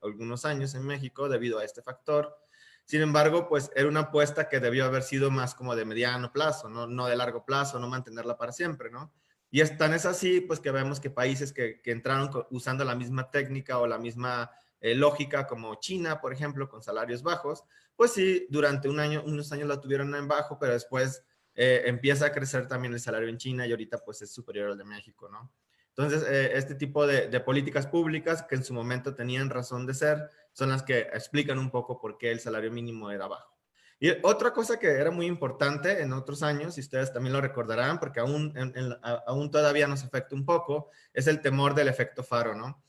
algunos años en México debido a este factor. Sin embargo, pues era una apuesta que debió haber sido más como de mediano plazo, no de largo plazo, no mantenerla para siempre, ¿no? Y tan es así, pues que vemos que países que entraron usando la misma técnica o la misma lógica como China, por ejemplo, con salarios bajos, pues sí, durante unos años la tuvieron en bajo, pero después empieza a crecer también el salario en China y ahorita pues es superior al de México, ¿no? Entonces, este tipo de políticas públicas que en su momento tenían razón de ser son las que explican un poco por qué el salario mínimo era bajo. Y otra cosa que era muy importante en otros años, y ustedes también lo recordarán, porque aún todavía nos afecta un poco, es el temor del efecto faro, ¿no?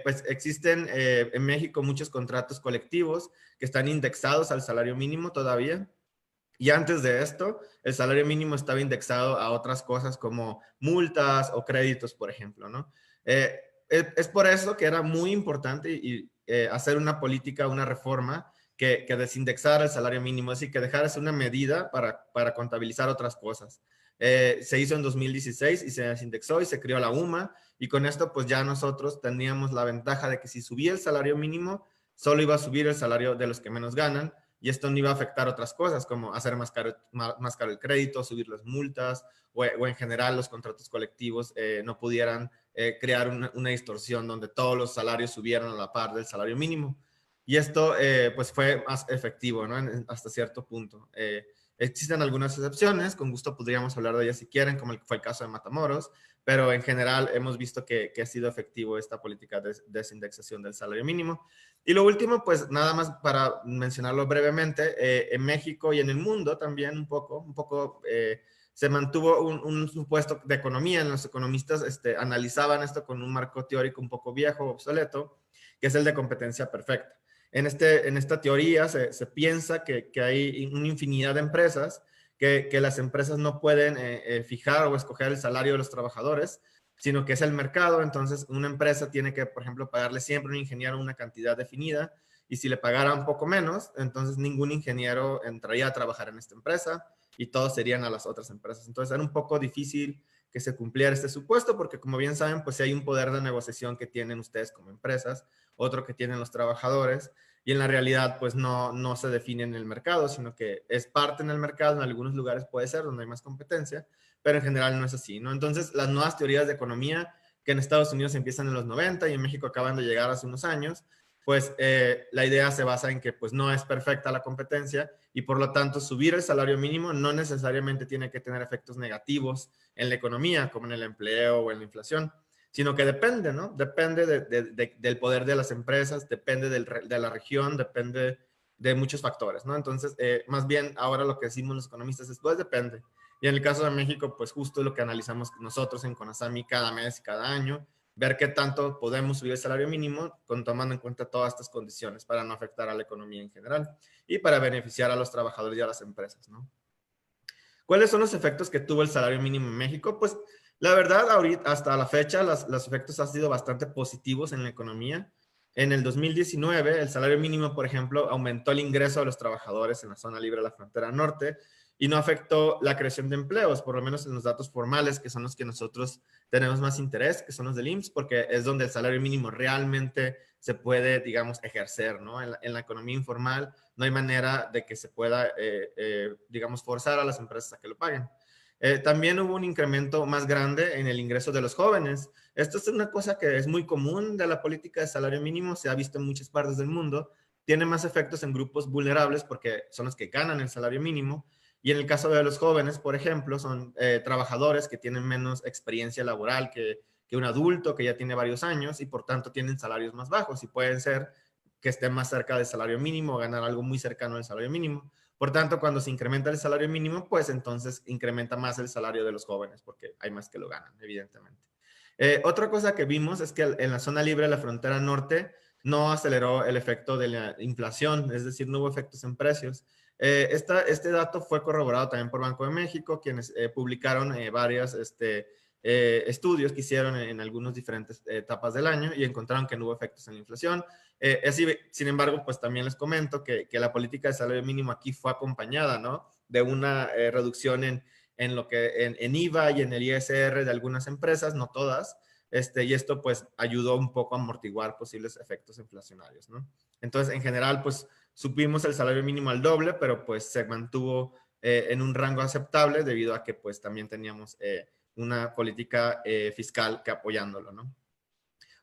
Pues existen en México muchos contratos colectivos que están indexados al salario mínimo todavía. Y antes de esto, el salario mínimo estaba indexado a otras cosas como multas o créditos, por ejemplo, ¿no? Es por eso que era muy importante hacer una política, una reforma que desindexara el salario mínimo, así que dejara una medida para contabilizar otras cosas. Se hizo en 2016 y se desindexó y se creó la UMA, y con esto pues ya nosotros teníamos la ventaja de que si subía el salario mínimo, solo iba a subir el salario de los que menos ganan, y esto no iba a afectar otras cosas como hacer más caro el crédito, subir las multas o en general los contratos colectivos no pudieran crear una distorsión donde todos los salarios subieran a la par del salario mínimo. Y esto pues fue más efectivo, ¿no? Hasta cierto punto. Existen algunas excepciones, con gusto podríamos hablar de ellas si quieren, como fue el caso de Matamoros, pero en general hemos visto que ha sido efectivo esta política de desindexación del salario mínimo. Y lo último, pues nada más para mencionarlo brevemente, en México y en el mundo también un poco se mantuvo un supuesto de economía. Los economistas analizaban esto con un marco teórico un poco viejo, obsoleto, que es el de competencia perfecta. En esta teoría se piensa que hay una infinidad de empresas, que las empresas no pueden fijar o escoger el salario de los trabajadores, sino que es el mercado. Entonces una empresa tiene que, por ejemplo, pagarle siempre a un ingeniero una cantidad definida, y si le pagara un poco menos, entonces ningún ingeniero entraría a trabajar en esta empresa y todos serían a las otras empresas. Entonces era un poco difícil que se cumpliera este supuesto, porque como bien saben, pues hay un poder de negociación que tienen ustedes como empresas, otro que tienen los trabajadores, y en la realidad pues no se define en el mercado, sino que es parte en el mercado. En algunos lugares puede ser donde hay más competencia, pero en general no es así, ¿no? Entonces, las nuevas teorías de economía que en Estados Unidos empiezan en los 90 y en México acaban de llegar hace unos años, pues la idea se basa en que pues no es perfecta la competencia, y por lo tanto subir el salario mínimo no necesariamente tiene que tener efectos negativos en la economía, como en el empleo o en la inflación, sino que depende, ¿no? Depende del poder de las empresas, depende de la región, depende de muchos factores, ¿no? Entonces, más bien ahora lo que decimos los economistas es, pues depende. Y en el caso de México, pues justo lo que analizamos nosotros en CONASAMI cada mes y cada año, ver qué tanto podemos subir el salario mínimo tomando en cuenta todas estas condiciones para no afectar a la economía en general y para beneficiar a los trabajadores y a las empresas, ¿no? ¿Cuáles son los efectos que tuvo el salario mínimo en México? Pues la verdad, ahorita, hasta la fecha, los efectos han sido bastante positivos en la economía. En el 2019, el salario mínimo, por ejemplo, aumentó el ingreso de los trabajadores en la zona libre de la frontera norte y no afectó la creación de empleos, por lo menos en los datos formales, que son los que nosotros tenemos más interés, que son los del IMSS, porque es donde el salario mínimo realmente se puede, digamos, ejercer, ¿no? En la economía informal no hay manera de que se pueda, digamos, forzar a las empresas a que lo paguen. También hubo un incremento más grande en el ingreso de los jóvenes. Esto es una cosa que es muy común de la política de salario mínimo, se ha visto en muchas partes del mundo. Tiene más efectos en grupos vulnerables porque son los que ganan el salario mínimo. Y en el caso de los jóvenes, por ejemplo, son trabajadores que tienen menos experiencia laboral que un adulto que ya tiene varios años, y por tanto tienen salarios más bajos y pueden ser que estén más cerca del salario mínimo o ganar algo muy cercano al salario mínimo. Por tanto, cuando se incrementa el salario mínimo, pues entonces incrementa más el salario de los jóvenes, porque hay más que lo ganan, evidentemente. Otra cosa que vimos es que en la zona libre de la frontera norte no aceleró el efecto de la inflación, es decir, no hubo efectos en precios. Este dato fue corroborado también por Banco de México, quienes publicaron varios estudios que hicieron en algunas diferentes etapas del año y encontraron que no hubo efectos en la inflación. Sin embargo, pues también les comento que la política de salario mínimo aquí fue acompañada, ¿no? De una reducción en IVA y en el ISR de algunas empresas, no todas, y esto pues ayudó un poco a amortiguar posibles efectos inflacionarios, ¿no? Entonces, en general, pues subimos el salario mínimo al doble, pero pues se mantuvo en un rango aceptable debido a que pues también teníamos una política fiscal que apoyándolo, ¿no?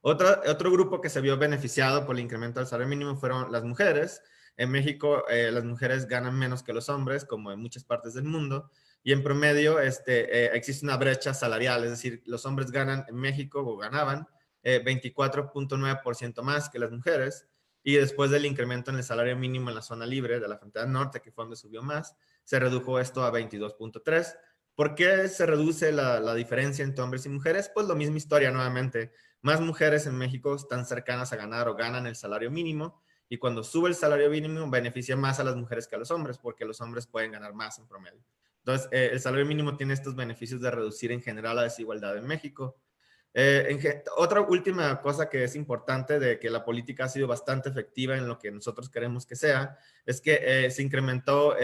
Otro grupo que se vio beneficiado por el incremento del salario mínimo fueron las mujeres. En México, las mujeres ganan menos que los hombres, como en muchas partes del mundo, y en promedio existe una brecha salarial, es decir, los hombres ganan en México, o ganaban, 24.9% más que las mujeres, y después del incremento en el salario mínimo en la zona libre de la frontera norte, que fue donde subió más, se redujo esto a 22.3%. ¿Por qué se reduce la diferencia entre hombres y mujeres? Pues lo misma historia nuevamente. Más mujeres en México están cercanas a ganar o ganan el salario mínimo, y cuando sube el salario mínimo beneficia más a las mujeres que a los hombres, porque los hombres pueden ganar más en promedio. Entonces, el salario mínimo tiene estos beneficios de reducir en general la desigualdad en México. Otra última cosa que es importante de que la política ha sido bastante efectiva en lo que nosotros queremos que sea, es que se incrementó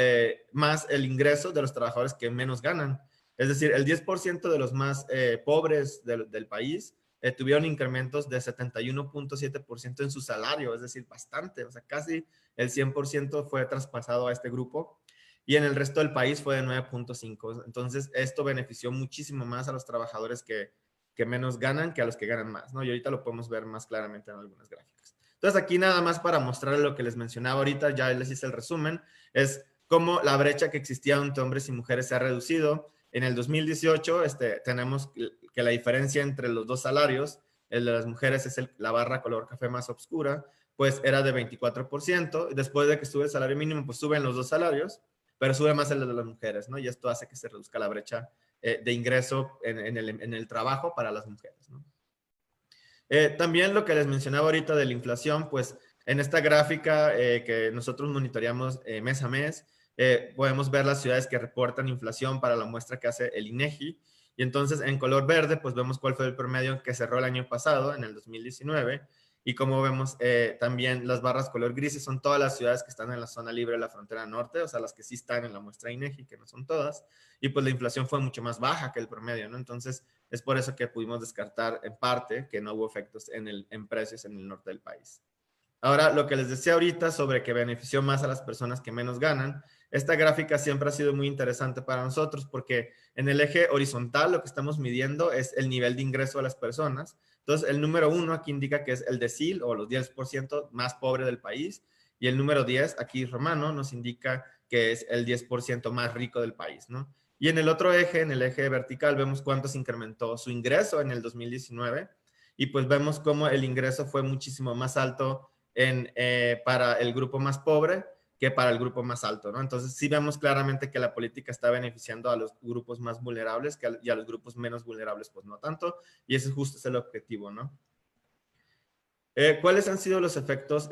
más el ingreso de los trabajadores que menos ganan. Es decir, el 10% de los más pobres del país tuvieron incrementos de 71.7% en su salario, es decir, bastante, o sea, casi el 100% fue traspasado a este grupo, y en el resto del país fue de 9.5%. Entonces, esto benefició muchísimo más a los trabajadores que menos ganan que a los que ganan más, ¿no? Y ahorita lo podemos ver más claramente en algunas gráficas. Entonces, aquí nada más para mostrar lo que les mencionaba ahorita, ya les hice el resumen, es cómo la brecha que existía entre hombres y mujeres se ha reducido. En el 2018 tenemos que la diferencia entre los dos salarios, el de las mujeres es la barra color café más oscura, pues era de 24%. Después de que sube el salario mínimo, pues suben los dos salarios, pero sube más el de las mujeres, ¿no? Y esto hace que se reduzca la brecha de ingreso en el trabajo para las mujeres, ¿no? También lo que les mencionaba ahorita de la inflación, pues en esta gráfica que nosotros monitoreamos mes a mes, podemos ver las ciudades que reportan inflación para la muestra que hace el INEGI. Y entonces en color verde, pues vemos cuál fue el promedio que cerró el año pasado, en el 2019. Y como vemos, también las barras color grises son todas las ciudades que están en la zona libre de la frontera norte, o sea, las que sí están en la muestra INEGI, que no son todas. Y pues la inflación fue mucho más baja que el promedio, ¿no? Entonces, es por eso que pudimos descartar en parte que no hubo efectos en precios en el norte del país. Ahora, lo que les decía ahorita sobre que benefició más a las personas que menos ganan, esta gráfica siempre ha sido muy interesante para nosotros porque en el eje horizontal lo que estamos midiendo es el nivel de ingreso de las personas. Entonces, el número 1 aquí indica que es el decil o los 10% más pobre del país, y el número 10 aquí romano nos indica que es el 10% más rico del país, ¿no? Y en el otro eje, en el eje vertical, vemos cuánto se incrementó su ingreso en el 2019, y pues vemos cómo el ingreso fue muchísimo más alto para el grupo más pobre que para el grupo más alto, ¿no? Entonces sí vemos claramente que la política está beneficiando a los grupos más vulnerables y a los grupos menos vulnerables pues no tanto, y ese justo es el objetivo, ¿no? ¿Cuáles han sido los efectos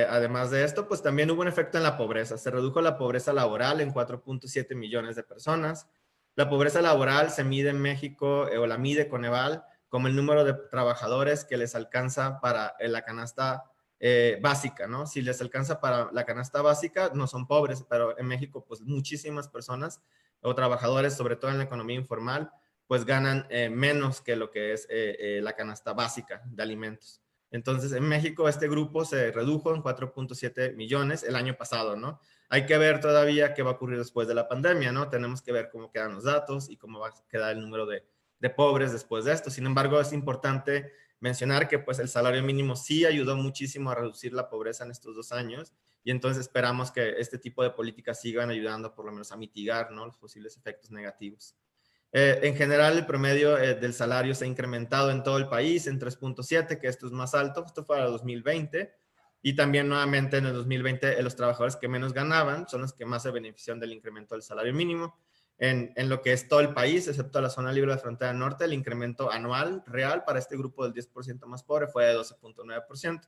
además de esto? Pues también hubo un efecto en la pobreza. Se redujo la pobreza laboral en 4.7 millones de personas. La pobreza laboral se mide en México o la mide Coneval como el número de trabajadores que les alcanza para la canasta básica, ¿no? Si les alcanza para la canasta básica, no son pobres, pero en México, pues muchísimas personas o trabajadores, sobre todo en la economía informal, pues ganan menos que lo que es la canasta básica de alimentos. Entonces, en México este grupo se redujo en 4.7 millones el año pasado, ¿no? Hay que ver todavía qué va a ocurrir después de la pandemia, ¿no? Tenemos que ver cómo quedan los datos y cómo va a quedar el número de pobres después de esto. Sin embargo, es importante mencionar que pues el salario mínimo sí ayudó muchísimo a reducir la pobreza en estos 2 años, y entonces esperamos que este tipo de políticas sigan ayudando por lo menos a mitigar, ¿no?, los posibles efectos negativos. En general, el promedio del salario se ha incrementado en todo el país en 3.7, que esto es más alto, esto fue para 2020, y también nuevamente en el 2020 los trabajadores que menos ganaban son los que más se beneficiaron del incremento del salario mínimo. En lo que es todo el país, excepto la zona libre de la frontera norte, el incremento anual real para este grupo del 10% más pobre fue de 12.9%.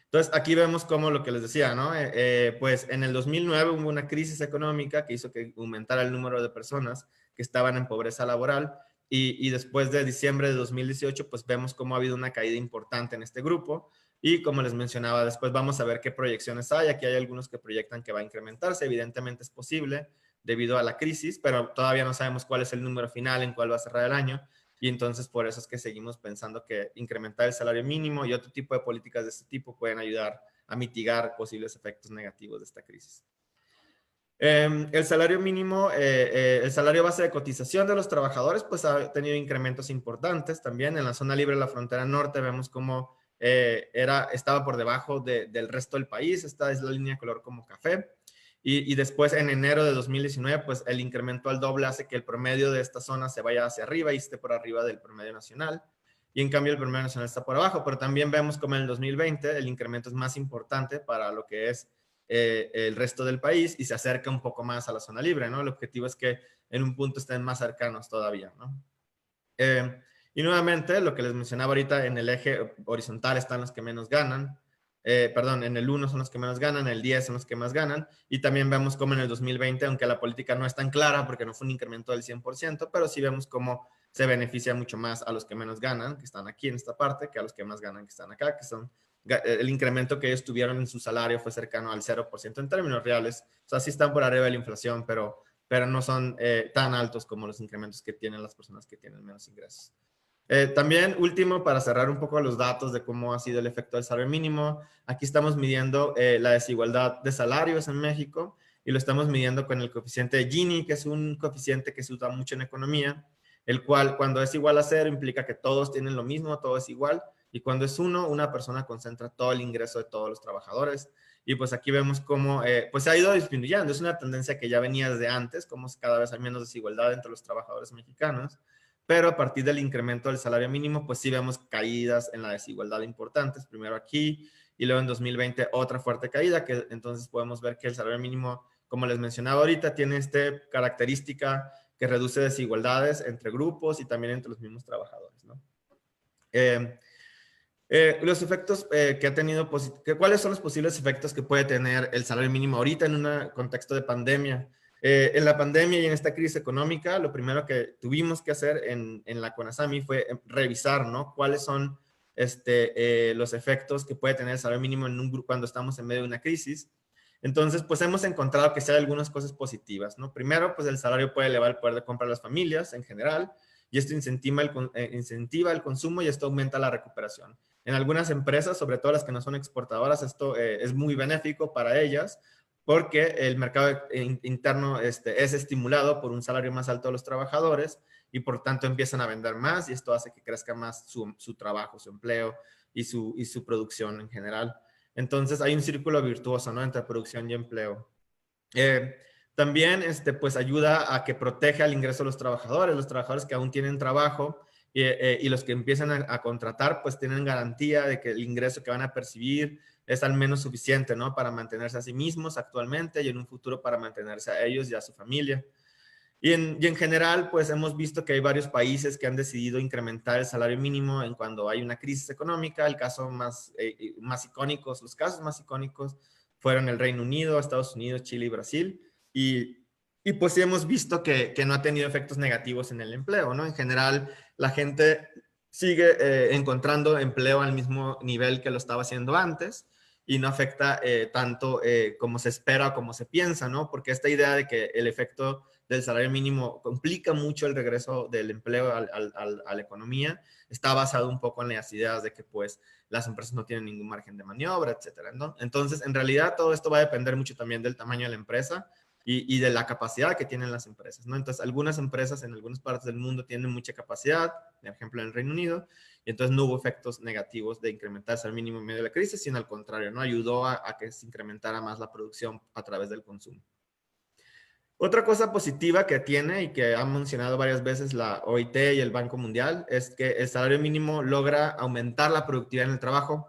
Entonces, aquí vemos como lo que les decía, ¿no? Pues en el 2009 hubo una crisis económica que hizo que aumentara el número de personas que estaban en pobreza laboral, y después de diciembre de 2018, pues vemos cómo ha habido una caída importante en este grupo, y como les mencionaba, después vamos a ver qué proyecciones hay. Aquí hay algunos que proyectan que va a incrementarse, evidentemente es posible debido a la crisis, pero todavía no sabemos cuál es el número final, en cuál va a cerrar el año, y entonces por eso es que seguimos pensando que incrementar el salario mínimo y otro tipo de políticas de este tipo pueden ayudar a mitigar posibles efectos negativos de esta crisis. El salario mínimo, el salario base de cotización de los trabajadores, pues ha tenido incrementos importantes también. En la zona libre de la frontera norte vemos cómo estaba por debajo del resto del país. Esta es la línea de color como café. Y después en enero de 2019, pues el incremento al doble hace que el promedio de esta zona se vaya hacia arriba y esté por arriba del promedio nacional. Y en cambio el promedio nacional está por abajo. Pero también vemos como en el 2020 el incremento es más importante para lo que es el resto del país y se acerca un poco más a la zona libre, ¿no? El objetivo es que en un punto estén más cercanos todavía, ¿no? Y nuevamente, lo que les mencionaba ahorita, en el eje horizontal están los que menos ganan, perdón, en el 1 son los que menos ganan, en el 10 son los que más ganan, y también vemos cómo en el 2020, aunque la política no es tan clara porque no fue un incremento del 100%, pero sí vemos cómo se beneficia mucho más a los que menos ganan, que están aquí en esta parte, que a los que más ganan, que están acá, que son el incremento que ellos tuvieron en su salario fue cercano al 0% en términos reales. O sea, sí están por arriba de la inflación, pero no son tan altos como los incrementos que tienen las personas que tienen menos ingresos. También, último, para cerrar un poco los datos de cómo ha sido el efecto del salario mínimo, aquí estamos midiendo la desigualdad de salarios en México y lo estamos midiendo con el coeficiente de Gini, que es un coeficiente que se usa mucho en economía, el cual cuando es igual a 0 implica que todos tienen lo mismo, todo es igual, y cuando es 1, una persona concentra todo el ingreso de todos los trabajadores. Y pues aquí vemos cómo pues se ha ido disminuyendo. Es una tendencia que ya venía desde antes, como cada vez hay menos desigualdad entre los trabajadores mexicanos, pero a partir del incremento del salario mínimo, pues sí vemos caídas en la desigualdad importantes, primero aquí y luego en 2020 otra fuerte caída, que entonces podemos ver que el salario mínimo, como les mencionaba ahorita, tiene esta característica que reduce desigualdades entre grupos y también entre los mismos trabajadores, ¿no? Los efectos que ha tenido, ¿cuáles son los posibles efectos que puede tener el salario mínimo ahorita en un contexto de pandemia? En la pandemia y en esta crisis económica, lo primero que tuvimos que hacer en la CONASAMI fue revisar, ¿no? ¿Cuáles son los efectos que puede tener el salario mínimo en un grupo cuando estamos en medio de una crisis? Entonces, pues hemos encontrado que sí hay algunas cosas positivas, ¿no? Primero, pues el salario puede elevar el poder de compra de las familias en general y esto incentiva el consumo y esto aumenta la recuperación. En algunas empresas, sobre todo las que no son exportadoras, esto es muy benéfico para ellas porque el mercado interno es estimulado por un salario más alto de los trabajadores y por tanto empiezan a vender más y esto hace que crezca más su trabajo, su empleo y su producción en general. Entonces hay un círculo virtuoso, ¿no? Entre producción y empleo. También pues ayuda a que proteja el ingreso de los trabajadores que aún tienen trabajo y los que empiezan a contratar pues tienen garantía de que el ingreso que van a percibir es al menos suficiente, ¿no? Para mantenerse a sí mismos actualmente y en un futuro para mantenerse a ellos y a su familia. Y en general, pues hemos visto que hay varios países que han decidido incrementar el salario mínimo en cuando hay una crisis económica. El caso más icónicos, los casos más icónicos fueron el Reino Unido, Estados Unidos, Chile y Brasil. Y pues sí hemos visto que no ha tenido efectos negativos en el empleo, ¿no? En general, la gente sigue encontrando empleo al mismo nivel que lo estaba haciendo antes y no afecta tanto como se espera o como se piensa, ¿no? Porque esta idea de que el efecto del salario mínimo complica mucho el regreso del empleo a la economía, está basado un poco en las ideas de que pues las empresas no tienen ningún margen de maniobra, etcétera, ¿no? Entonces, en realidad, todo esto va a depender mucho también del tamaño de la empresa y de la capacidad que tienen las empresas, ¿no? Entonces, algunas empresas en algunas partes del mundo tienen mucha capacidad, por ejemplo, en el Reino Unido, y entonces no hubo efectos negativos de incrementarse al mínimo en medio de la crisis, sino al contrario, ¿no? Ayudó a que se incrementara más la producción a través del consumo. Otra cosa positiva que tiene y que ha mencionado varias veces la OIT y el Banco Mundial es que el salario mínimo logra aumentar la productividad en el trabajo,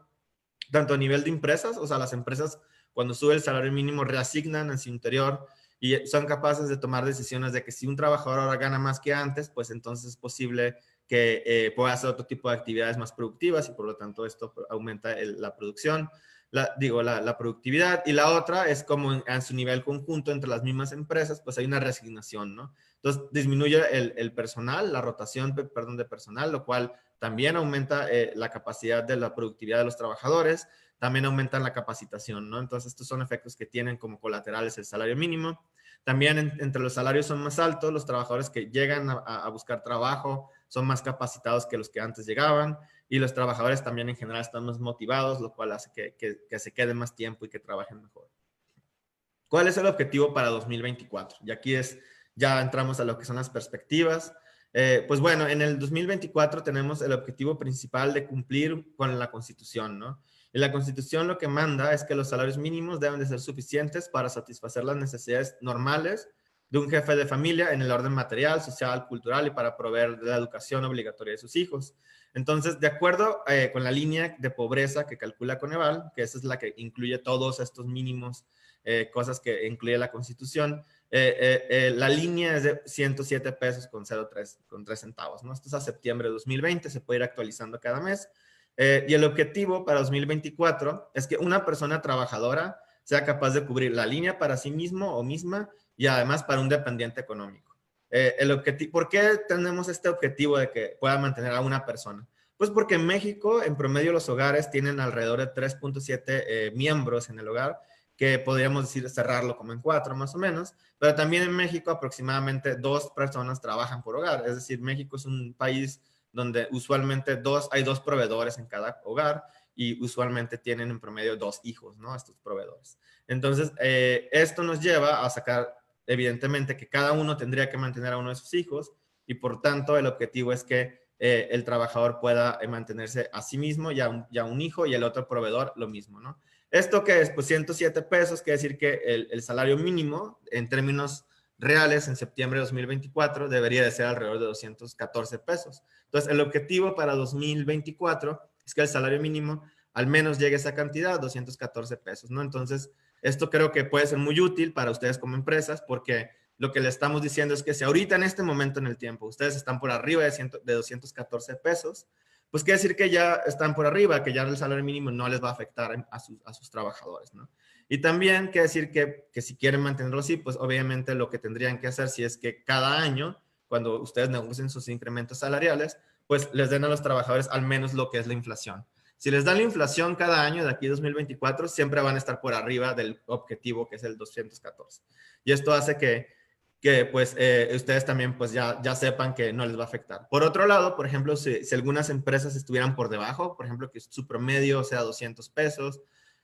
tanto a nivel de empresas, o sea, las empresas cuando sube el salario mínimo reasignan en su interior y son capaces de tomar decisiones de que si un trabajador ahora gana más que antes, pues entonces es posible que pueda hacer otro tipo de actividades más productivas y por lo tanto esto aumenta la producción. La productividad, y la otra es como en su nivel conjunto entre las mismas empresas, pues hay una reasignación, ¿no? Entonces disminuye el personal, la rotación, perdón, de personal, lo cual también aumenta la capacidad de la productividad de los trabajadores, también aumentan la capacitación, ¿no? Entonces estos son efectos que tienen como colaterales el salario mínimo. También entre los salarios son más altos, los trabajadores que llegan a buscar trabajo son más capacitados que los que antes llegaban y los trabajadores también en general están más motivados, lo cual hace que se queden más tiempo y que trabajen mejor. ¿Cuál es el objetivo para 2024? Y aquí ya entramos a lo que son las perspectivas. Pues bueno, en el 2024 tenemos el objetivo principal de cumplir con la Constitución, ¿no? Y la Constitución lo que manda es que los salarios mínimos deben de ser suficientes para satisfacer las necesidades normales de un jefe de familia en el orden material, social, cultural y para proveer de la educación obligatoria de sus hijos. Entonces, de acuerdo con la línea de pobreza que calcula Coneval, que esa es la que incluye todos estos mínimos, cosas que incluye la Constitución, la línea es de 107 pesos con 3 centavos, ¿no? Esto es a septiembre de 2020, se puede ir actualizando cada mes. Y el objetivo para 2024 es que una persona trabajadora sea capaz de cubrir la línea para sí mismo o misma y además para un dependiente económico. ¿Por qué tenemos este objetivo de que pueda mantener a una persona? Pues porque en México, en promedio, los hogares tienen alrededor de 3.7 miembros en el hogar, que podríamos decir cerrarlo como en 4 más o menos, pero también en México aproximadamente 2 personas trabajan por hogar, es decir, México es un país donde usualmente hay 2 proveedores en cada hogar y usualmente tienen en promedio 2 hijos, ¿no? Estos proveedores. Entonces, esto nos lleva a sacar, evidentemente, que cada uno tendría que mantener a uno de sus hijos y por tanto el objetivo es que el trabajador pueda mantenerse a sí mismo y a un hijo y el otro proveedor lo mismo, ¿no? ¿Esto qué es? Pues 107 pesos, quiere decir que el salario mínimo en términos reales en septiembre de 2024 debería de ser alrededor de 214 pesos. Entonces, el objetivo para 2024 es que el salario mínimo al menos llegue a esa cantidad, 214 pesos, ¿no? Entonces, esto creo que puede ser muy útil para ustedes como empresas porque lo que le estamos diciendo es que si ahorita en este momento en el tiempo ustedes están por arriba de 214 pesos, pues quiere decir que ya están por arriba, que ya el salario mínimo no les va a afectar a sus trabajadores, ¿no? Y también quiere decir que si quieren mantenerlo así, pues obviamente lo que tendrían que hacer si es que cada año, cuando ustedes negocien sus incrementos salariales, pues les den a los trabajadores al menos lo que es la inflación. Si les dan la inflación cada año de aquí a 2024, siempre van a estar por arriba del objetivo que es el 214. Y esto hace que pues ustedes también pues ya sepan que no les va a afectar. Por otro lado, por ejemplo, si algunas empresas estuvieran por debajo, por ejemplo, que su promedio sea 200 pesos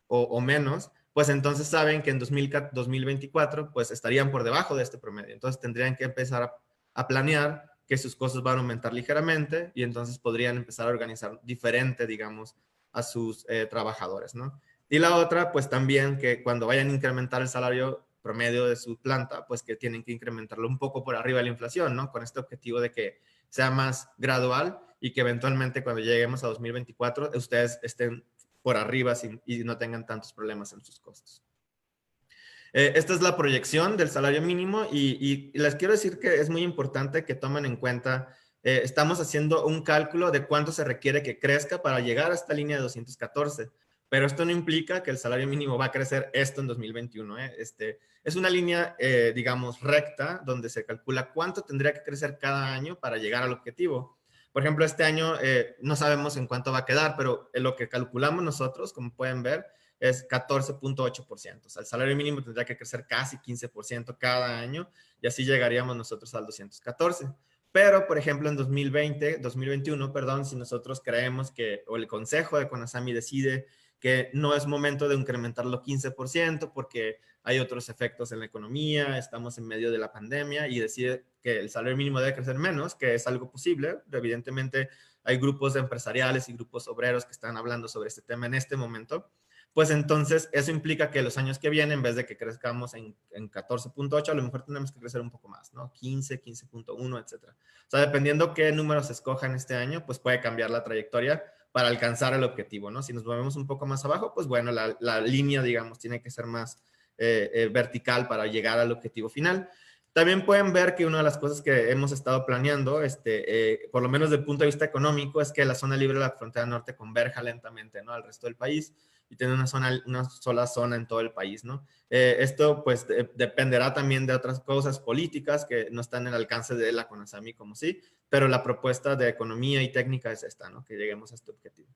o menos, pues entonces saben que en 2024 pues estarían por debajo de este promedio. Entonces tendrían que empezar a planear que sus costos van a aumentar ligeramente y entonces podrían empezar a organizar diferente, digamos, a sus trabajadores, ¿no? Y la otra, pues también que cuando vayan a incrementar el salario promedio de su planta, pues que tienen que incrementarlo un poco por arriba de la inflación, ¿no? Con este objetivo de que sea más gradual y que eventualmente cuando lleguemos a 2024 ustedes estén por arriba y no tengan tantos problemas en sus costos. Esta es la proyección del salario mínimo y les quiero decir que es muy importante que tomen en cuenta, estamos haciendo un cálculo de cuánto se requiere que crezca para llegar a esta línea de 214, pero esto no implica que el salario mínimo va a crecer esto en 2021. Es una línea, digamos, recta, donde se calcula cuánto tendría que crecer cada año para llegar al objetivo. Por ejemplo, este año no sabemos en cuánto va a quedar, pero en lo que calculamos nosotros, como pueden ver, es 14.8%. O sea, el salario mínimo tendría que crecer casi 15% cada año y así llegaríamos nosotros al 214. Pero, por ejemplo, en 2021, perdón, si nosotros creemos que, o el Consejo de CONASAMI decide que no es momento de incrementarlo 15% porque hay otros efectos en la economía, estamos en medio de la pandemia y decide que el salario mínimo debe crecer menos, que es algo posible. Evidentemente, hay grupos empresariales y grupos obreros que están hablando sobre este tema en este momento. Pues entonces eso implica que los años que vienen, en vez de que crezcamos en 14.8, a lo mejor tenemos que crecer un poco más, ¿no? 15, 15.1, etcétera. O sea, dependiendo qué números se escojan este año, pues puede cambiar la trayectoria para alcanzar el objetivo, ¿no? Si nos movemos un poco más abajo, pues bueno, la línea, digamos, tiene que ser más vertical para llegar al objetivo final. También pueden ver que una de las cosas que hemos estado planeando, por lo menos desde el punto de vista económico, es que la zona libre de la frontera norte converja lentamente, ¿no? Al resto del país y tener una sola zona en todo el país, ¿no? Esto pues dependerá también de otras cosas políticas que no están en el alcance de la CONASAMI como sí, pero la propuesta de economía y técnica es esta, ¿no? Que lleguemos a este objetivo.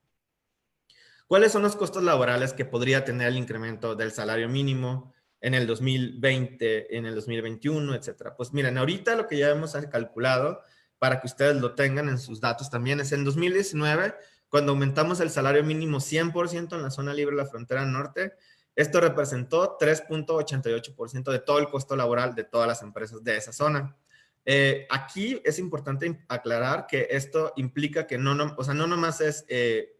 ¿Cuáles son los costos laborales que podría tener el incremento del salario mínimo en el 2020, en el 2021, etcétera? Pues miren, ahorita lo que ya hemos calculado para que ustedes lo tengan en sus datos también. Es en 2019, cuando aumentamos el salario mínimo 100% en la zona libre de la frontera norte. Esto representó 3.88% de todo el costo laboral de todas las empresas de esa zona. Aquí es importante aclarar que esto implica que o sea, no nomás es,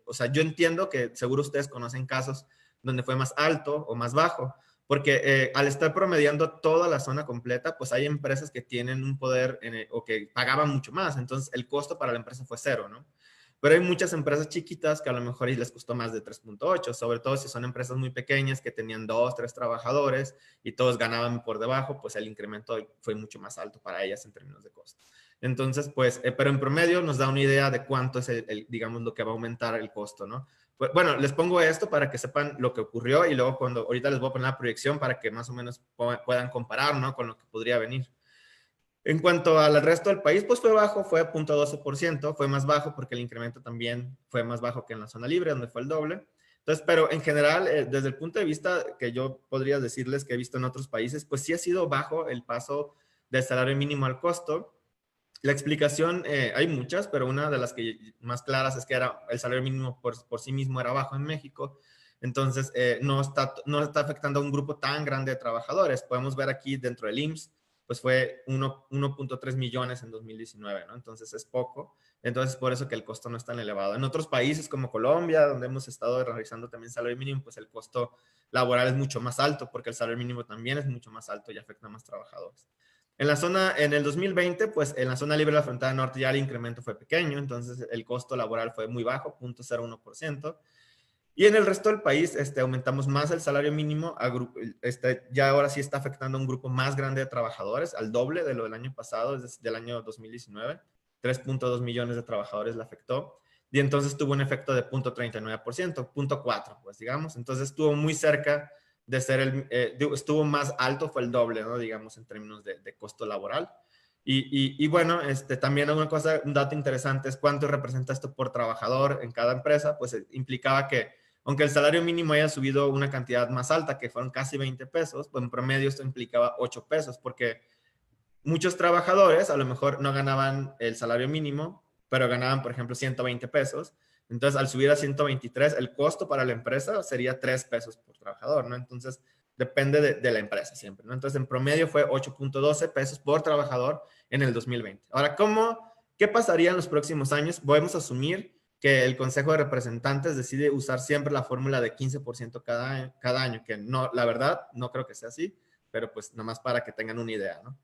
o sea, yo entiendo que seguro ustedes conocen casos donde fue más alto o más bajo, porque al estar promediando toda la zona completa, pues hay empresas que tienen un poder o que pagaban mucho más, entonces el costo para la empresa fue cero, ¿no? Pero hay muchas empresas chiquitas que a lo mejor les costó más de 3.8, sobre todo si son empresas muy pequeñas que tenían 2, 3 trabajadores y todos ganaban por debajo, pues el incremento fue mucho más alto para ellas en términos de costo. Entonces, pues, pero en promedio nos da una idea de cuánto es, digamos, lo que va a aumentar el costo, ¿no? Pues, bueno, les pongo esto para que sepan lo que ocurrió y luego ahorita les voy a poner la proyección para que más o menos puedan comparar, ¿no? Con lo que podría venir. En cuanto al resto del país, pues fue bajo, fue 0.12%, fue más bajo porque el incremento también fue más bajo que en la zona libre, donde fue el doble. Entonces, pero en general, desde el punto de vista que yo podría decirles que he visto en otros países, pues sí ha sido bajo el paso del salario mínimo al costo. La explicación, hay muchas, pero una de las que más claras es que el salario mínimo por sí mismo era bajo en México. Entonces, no está afectando a un grupo tan grande de trabajadores. Podemos ver aquí dentro del IMSS, pues fue 1.3 millones en 2019, ¿no? Entonces es poco. Entonces, por eso que el costo no es tan elevado. En otros países como Colombia, donde hemos estado realizando también salario mínimo, pues el costo laboral es mucho más alto, porque el salario mínimo también es mucho más alto y afecta a más trabajadores. En el 2020, pues en la zona libre de la frontera norte ya el incremento fue pequeño, entonces el costo laboral fue muy bajo, 0.01%. Y en el resto del país aumentamos más el salario mínimo, ya ahora sí está afectando a un grupo más grande de trabajadores, al doble de lo del año pasado, desde del año 2019. 3.2 millones de trabajadores le afectó. Y entonces tuvo un efecto de 0.39%, 0.4, pues digamos. Entonces estuvo muy cerca de ser estuvo más alto, fue el doble, ¿no? Digamos, en términos de costo laboral. Y bueno, también un dato interesante es cuánto representa esto por trabajador en cada empresa, pues implicaba que aunque el salario mínimo haya subido una cantidad más alta, que fueron casi 20 pesos, pues en promedio esto implicaba 8 pesos, porque muchos trabajadores a lo mejor no ganaban el salario mínimo, pero ganaban, por ejemplo, 120 pesos. Entonces, al subir a 123, el costo para la empresa sería 3 pesos por trabajador, ¿no? Entonces, depende de la empresa siempre, ¿no? Entonces, en promedio fue 8.12 pesos por trabajador en el 2020. Ahora, ¿qué pasaría en los próximos años? Podemos asumir que el Consejo de Representantes decide usar siempre la fórmula de 15% cada año, que no, la verdad, no creo que sea así, pero pues nomás para que tengan una idea, ¿no?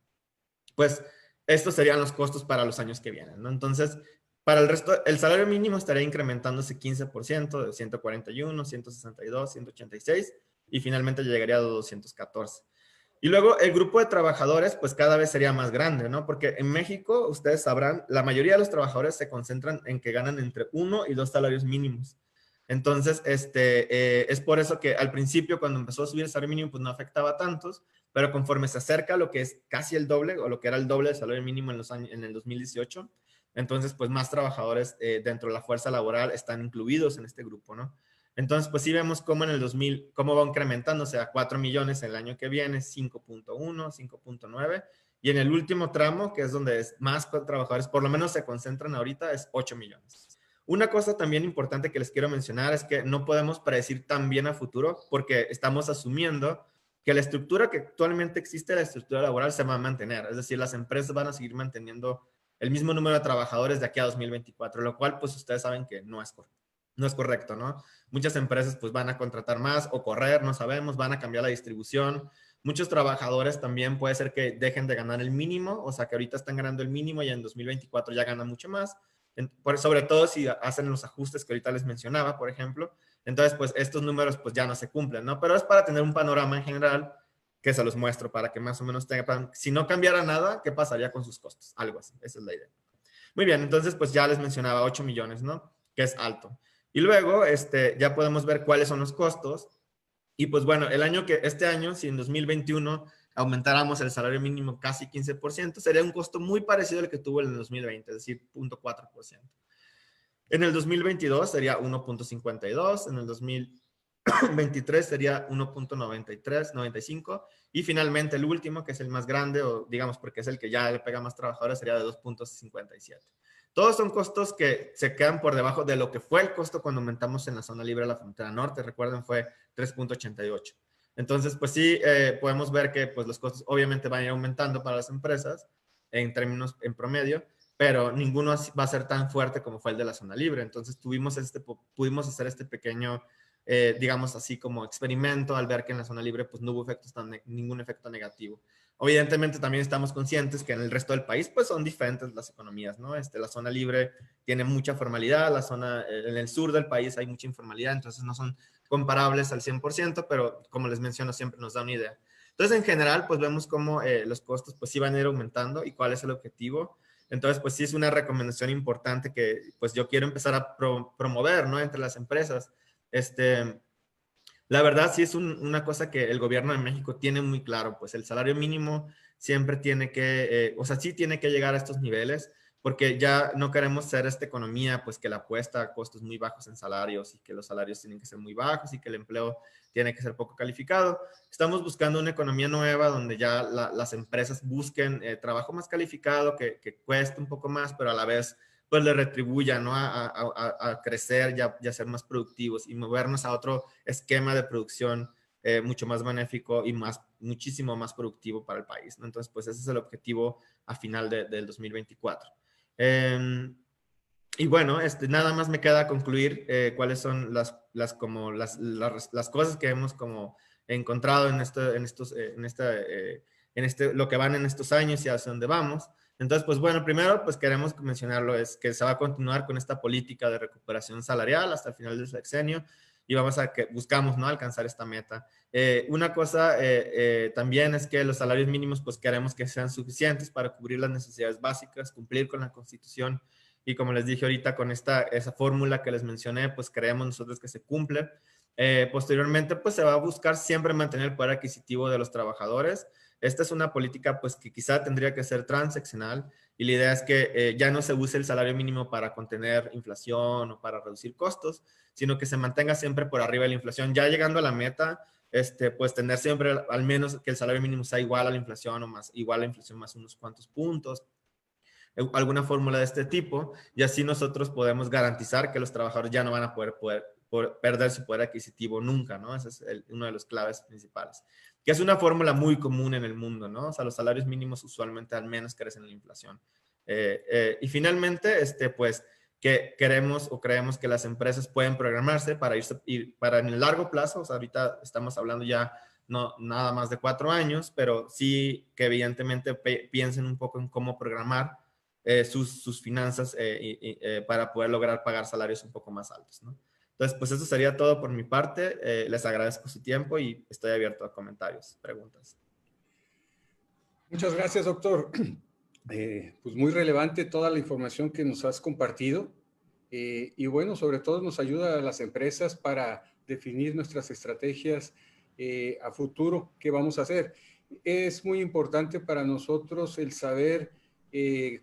Pues estos serían los costos para los años que vienen, ¿no? Entonces, para el resto, el salario mínimo estaría incrementándose 15%, de 141, 162, 186, y finalmente llegaría a 214. Y luego el grupo de trabajadores, pues cada vez sería más grande, ¿no? Porque en México, ustedes sabrán, la mayoría de los trabajadores se concentran en que ganan entre 1 y 2 salarios mínimos. Entonces, es por eso que al principio, cuando empezó a subir el salario mínimo, pues no afectaba a tantos, pero conforme se acerca a lo que es casi el doble, o lo que era el doble del salario mínimo en el 2018, entonces, pues más trabajadores dentro de la fuerza laboral están incluidos en este grupo, ¿no? Entonces, pues sí vemos cómo en el 2000, cómo va incrementándose a 4 millones el año que viene, 5.1, 5.9, y en el último tramo, que es donde es más trabajadores, por lo menos se concentran ahorita, es 8 millones. Una cosa también importante que les quiero mencionar es que no podemos predecir tan bien a futuro porque estamos asumiendo que la estructura que actualmente existe, la estructura laboral, se va a mantener. Es decir, las empresas van a seguir manteniendo el mismo número de trabajadores de aquí a 2024, lo cual pues ustedes saben que no es correcto, ¿no? Muchas empresas pues van a contratar más o correr, no sabemos, van a cambiar la distribución. Muchos trabajadores también puede ser que dejen de ganar el mínimo, o sea que ahorita están ganando el mínimo y en 2024 ya ganan mucho más, sobre todo si hacen los ajustes que ahorita les mencionaba, por ejemplo. Entonces, pues estos números pues ya no se cumplen, ¿no? Pero es para tener un panorama en general que se los muestro para que más o menos tengan, si no cambiara nada, ¿qué pasaría con sus costos? Algo así, esa es la idea. Muy bien, entonces pues ya les mencionaba 8 millones, ¿no? Que es alto. Y luego ya podemos ver cuáles son los costos. Y pues bueno, este año, si en 2021 aumentáramos el salario mínimo casi 15%, sería un costo muy parecido al que tuvo en el 2020, es decir, 0.4%. En el 2022 sería 1.52, en el 23 sería 1.93, 95, y finalmente el último, que es el más grande, o digamos porque es el que ya le pega más trabajadores, sería de 2.57. Todos son costos que se quedan por debajo de lo que fue el costo cuando aumentamos en la zona libre de la frontera norte. Recuerden, fue 3.88. Entonces, pues sí, podemos ver que pues, los costos obviamente van a ir aumentando para las empresas en términos en promedio, pero ninguno va a ser tan fuerte como fue el de la zona libre. Entonces pudimos hacer este pequeño, digamos así, como experimento al ver que en la zona libre pues no hubo ningún efecto negativo. Evidentemente también estamos conscientes que en el resto del país pues son diferentes las economías, ¿no? La zona libre tiene mucha formalidad, en el sur del país hay mucha informalidad, entonces no son comparables al 100%, pero como les menciono siempre nos da una idea. Entonces en general pues vemos cómo los costos pues sí van a ir aumentando y cuál es el objetivo. Entonces pues sí es una recomendación importante que pues yo quiero empezar a promover, ¿no? Entre las empresas. La verdad sí es una cosa que el gobierno de México tiene muy claro, pues el salario mínimo siempre tiene que, o sea, sí tiene que llegar a estos niveles, porque ya no queremos ser esta economía, pues que la apuesta a costos muy bajos en salarios y que los salarios tienen que ser muy bajos y que el empleo tiene que ser poco calificado. Estamos buscando una economía nueva donde ya las empresas busquen trabajo más calificado, que cueste un poco más, pero a la vez pues le retribuya, ¿no? A crecer y a ser más productivos y movernos a otro esquema de producción mucho más benéfico y muchísimo más productivo para el país, ¿no? Entonces, pues ese es el objetivo a final del 2024. Y bueno, nada más me queda concluir cuáles son las cosas que hemos como encontrado lo que van en estos años y hacia dónde vamos. Entonces, pues bueno, primero, pues queremos mencionarlo, es que se va a continuar con esta política de recuperación salarial hasta el final del sexenio y buscamos, ¿no? Alcanzar esta meta. Una cosa también es que los salarios mínimos, pues queremos que sean suficientes para cubrir las necesidades básicas, cumplir con la Constitución y como les dije ahorita con esa fórmula que les mencioné, pues creemos nosotros que se cumple. Posteriormente, pues se va a buscar siempre mantener el poder adquisitivo de los trabajadores. Esta es una política pues que quizá tendría que ser transaccional y la idea es que ya no se use el salario mínimo para contener inflación o para reducir costos, sino que se mantenga siempre por arriba de la inflación. Ya llegando a la meta, pues tener siempre al menos que el salario mínimo sea igual a la inflación o más igual a la inflación más unos cuantos puntos, alguna fórmula de este tipo, y así nosotros podemos garantizar que los trabajadores ya no van a poder perder su poder adquisitivo nunca, ¿no? Ese es uno de los claves principales. Que es una fórmula muy común en el mundo, ¿no? O sea, los salarios mínimos usualmente al menos crecen en la inflación. Y finalmente, pues, que queremos o creemos que las empresas pueden programarse para para en el largo plazo, o sea, ahorita estamos hablando ya no nada más de 4 años, pero sí que evidentemente piensen un poco en cómo programar sus finanzas para poder lograr pagar salarios un poco más altos, ¿no? Entonces, pues eso sería todo por mi parte. Les agradezco su tiempo y estoy abierto a comentarios, preguntas. Muchas gracias, doctor. Pues muy relevante toda la información que nos has compartido. Y bueno, sobre todo nos ayuda a las empresas para definir nuestras estrategias a futuro, qué vamos a hacer. Es muy importante para nosotros el saber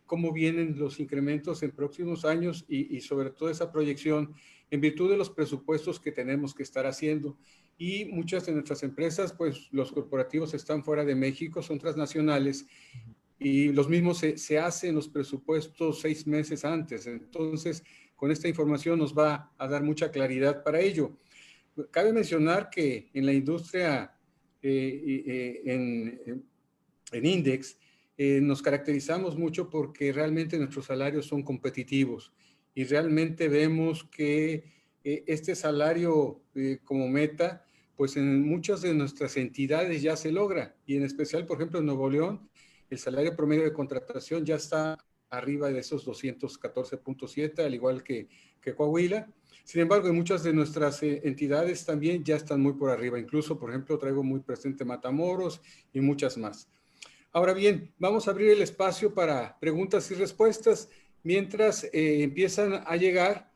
cómo vienen los incrementos en próximos años y sobre todo esa proyección en virtud de los presupuestos que tenemos que estar haciendo. Y muchas de nuestras empresas, pues los corporativos están fuera de México, son transnacionales, y los mismos se hacen los presupuestos 6 meses antes. Entonces, con esta información nos va a dar mucha claridad para ello. Cabe mencionar que en la industria, en Index, nos caracterizamos mucho porque realmente nuestros salarios son competitivos y realmente vemos que este salario como meta, pues en muchas de nuestras entidades ya se logra, y en especial, por ejemplo, en Nuevo León, el salario promedio de contratación ya está arriba de esos 214.7, al igual que Coahuila. Sin embargo, en muchas de nuestras entidades también ya están muy por arriba. Incluso, por ejemplo, traigo muy presente Matamoros y muchas más. Ahora bien, vamos a abrir el espacio para preguntas y respuestas. Mientras empiezan a llegar,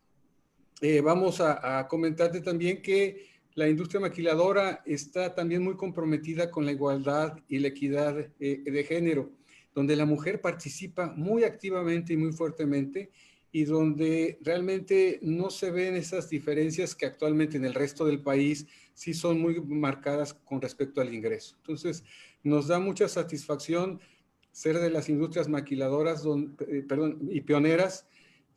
vamos a comentarte también que la industria maquiladora está también muy comprometida con la igualdad y la equidad de género, donde la mujer participa muy activamente y muy fuertemente y donde realmente no se ven esas diferencias que actualmente en el resto del país sí son muy marcadas con respecto al ingreso. Entonces, nos da mucha satisfacción ser de las industrias maquiladoras y pioneras,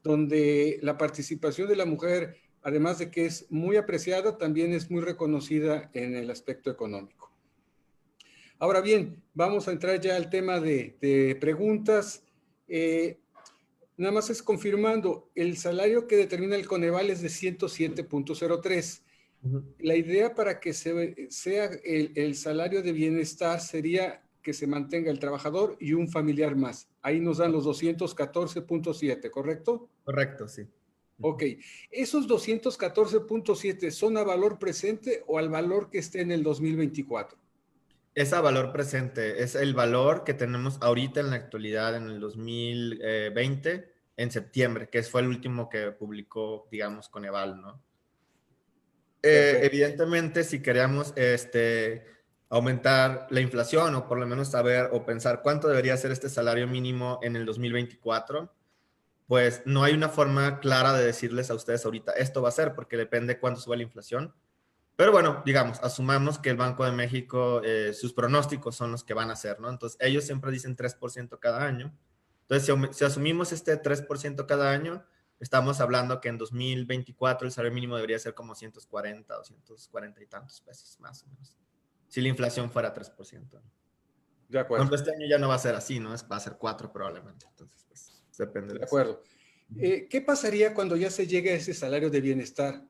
donde la participación de la mujer, además de que es muy apreciada, también es muy reconocida en el aspecto económico. Ahora bien, vamos a entrar ya al tema de preguntas. Nada más es confirmando, el salario que determina el Coneval es de 107.03. La idea para que sea el salario de bienestar sería que se mantenga el trabajador y un familiar más. Ahí nos dan los 214.7, ¿correcto? Correcto, sí. Ok. ¿Esos 214.7 son a valor presente o al valor que esté en el 2024? Es a valor presente, es el valor que tenemos ahorita en la actualidad, en el 2020, en septiembre, que fue el último que publicó, digamos, Coneval, ¿no? Perfecto. Evidentemente, si queríamos aumentar la inflación o por lo menos saber o pensar cuánto debería ser este salario mínimo en el 2024, pues no hay una forma clara de decirles a ustedes ahorita esto va a ser porque depende cuánto suba la inflación. Pero bueno, digamos, asumamos que el Banco de México, sus pronósticos son los que van a hacer, ¿no? Entonces, ellos siempre dicen 3% cada año. Entonces, si asumimos este 3% cada año, estamos hablando que en 2024 el salario mínimo debería ser como 140, 240 y tantos pesos, más o menos. Si la inflación fuera 3%. De Por acuerdo, ejemplo, este año ya no va a ser así, ¿no? Va a ser 4 probablemente. Entonces, pues, depende de de eso. acuerdo. ¿Qué pasaría cuando ya se llegue a ese salario de bienestar?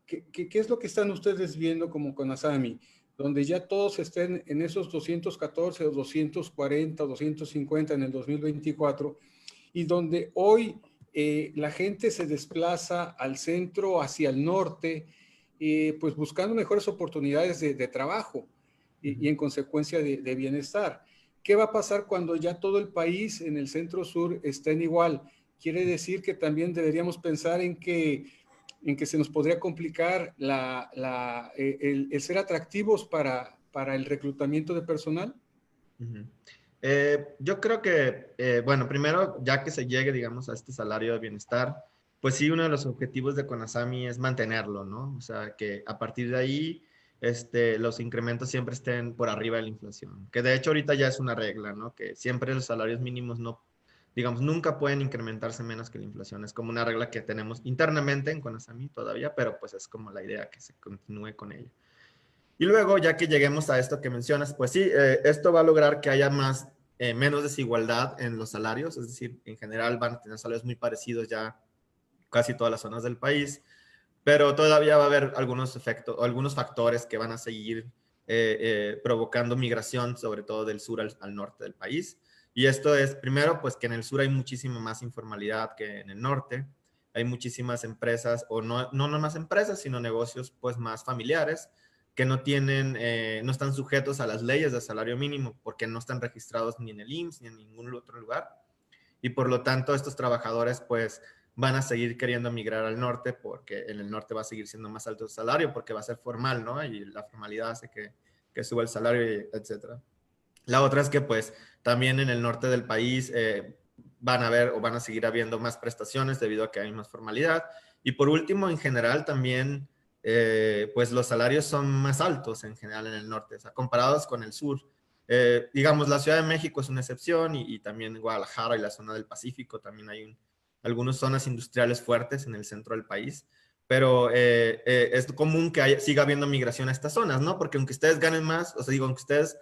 ¿Qué es lo que están ustedes viendo como Conasami? Donde ya todos estén en esos 214 o 240 o 250 en el 2024 y donde hoy la gente se desplaza al centro, hacia el norte, pues buscando mejores oportunidades de trabajo y en consecuencia de bienestar. ¿Qué va a pasar cuando ya todo el país en el centro sur está en igual? Quiere decir que también deberíamos pensar en que se nos podría complicar el ser atractivos para el reclutamiento de personal. Ujú. Yo creo que, bueno, primero, ya que se llegue, digamos, a este salario de bienestar, pues sí, uno de los objetivos de Conasami es mantenerlo, ¿no? O sea, que a partir de ahí, los incrementos siempre estén por arriba de la inflación, que de hecho ahorita ya es una regla, ¿no? Que siempre los salarios mínimos no, digamos, nunca pueden incrementarse menos que la inflación. Es como una regla que tenemos internamente en Conasami todavía, pero pues es como la idea que se continúe con ella. Y luego, ya que lleguemos a esto que mencionas, pues sí, esto va a lograr que haya menos desigualdad en los salarios, es decir, en general van a tener salarios muy parecidos ya casi todas las zonas del país, pero todavía va a haber algunos efectos, algunos factores que van a seguir provocando migración, sobre todo del sur al norte del país. Y esto es, primero, pues que en el sur hay muchísima más informalidad que en el norte. Hay muchísimas empresas, o no más empresas, sino negocios pues más familiares, que no tienen, no están sujetos a las leyes de salario mínimo, porque no están registrados ni en el IMSS ni en ningún otro lugar. Y por lo tanto, estos trabajadores pues van a seguir queriendo migrar al norte porque en el norte va a seguir siendo más alto el salario porque va a ser formal, ¿no? Y la formalidad hace que suba el salario, etcétera. La otra es que pues también en el norte del país van a haber o van a seguir habiendo más prestaciones debido a que hay más formalidad. Y por último, en general también pues los salarios son más altos en general en el norte, o sea, comparados con el sur. Digamos, la Ciudad de México es una excepción y también Guadalajara y la zona del Pacífico también hay algunas zonas industriales fuertes en el centro del país, pero es común que siga habiendo migración a estas zonas, ¿no? Porque aunque ustedes ganen más, o sea, digo, aunque ustedes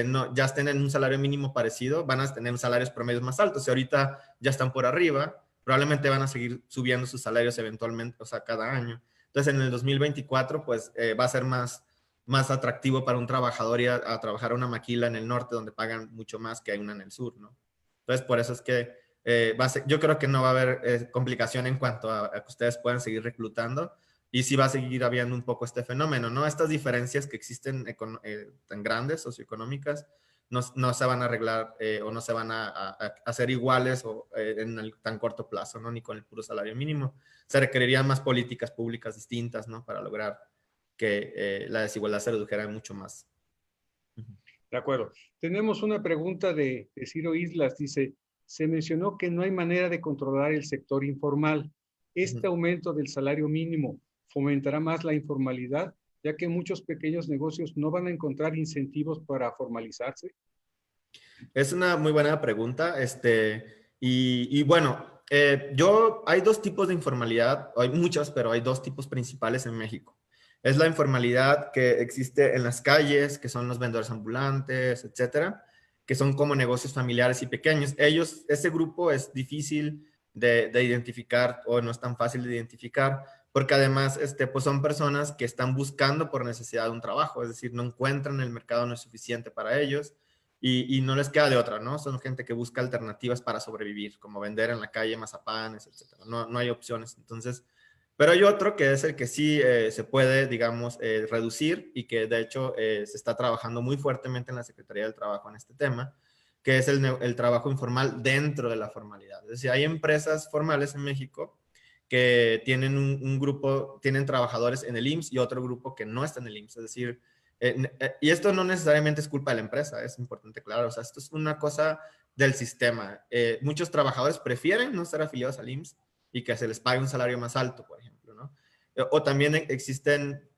no, ya estén en un salario mínimo parecido, van a tener salarios promedios más altos. Si ahorita ya están por arriba, probablemente van a seguir subiendo sus salarios eventualmente, o sea, cada año. Entonces, en el 2024, pues va a ser más atractivo para un trabajador ir a trabajar a una maquila en el norte donde pagan mucho más que hay una en el sur, ¿no? Entonces, por eso es que yo creo que no va a haber complicación en cuanto a que ustedes puedan seguir reclutando y sí va a seguir habiendo un poco este fenómeno, ¿no? Estas diferencias que existen tan grandes, socioeconómicas, no se van a arreglar o no se van a hacer iguales en el tan corto plazo, ¿no? Ni con el puro salario mínimo. Se requerirían más políticas públicas distintas, ¿no? Para lograr que la desigualdad se redujera mucho más. De acuerdo. Tenemos una pregunta de Ciro Islas. Dice, se mencionó que no hay manera de controlar el sector informal. Este aumento del salario mínimo fomentará más la informalidad, ya que muchos pequeños negocios no van a encontrar incentivos para formalizarse. Es una muy buena pregunta. Y bueno, hay dos tipos de informalidad, hay muchas, pero hay dos tipos principales en México. Es la informalidad que existe en las calles, que son los vendedores ambulantes, etcétera, que son como negocios familiares y pequeños. Ese grupo es difícil de identificar o no es tan fácil de identificar, porque además pues son personas que están buscando por necesidad de un trabajo, es decir, no encuentran el mercado, no es suficiente para ellos y no les queda de otra, ¿no? Son gente que busca alternativas para sobrevivir, como vender en la calle mazapanes, etcétera. No hay opciones. Entonces, pero hay otro que es el que sí se puede, digamos, reducir y que de hecho se está trabajando muy fuertemente en la Secretaría del Trabajo en este tema, que es el trabajo informal dentro de la formalidad. Es decir, hay empresas formales en México que tienen un grupo, tienen trabajadores en el IMSS y otro grupo que no está en el IMSS. Es decir, y esto no necesariamente es culpa de la empresa, es importante, claro. O sea, esto es una cosa del sistema. Muchos trabajadores prefieren no estar afiliados al IMSS y que se les pague un salario más alto, por ejemplo, ¿no? O también existen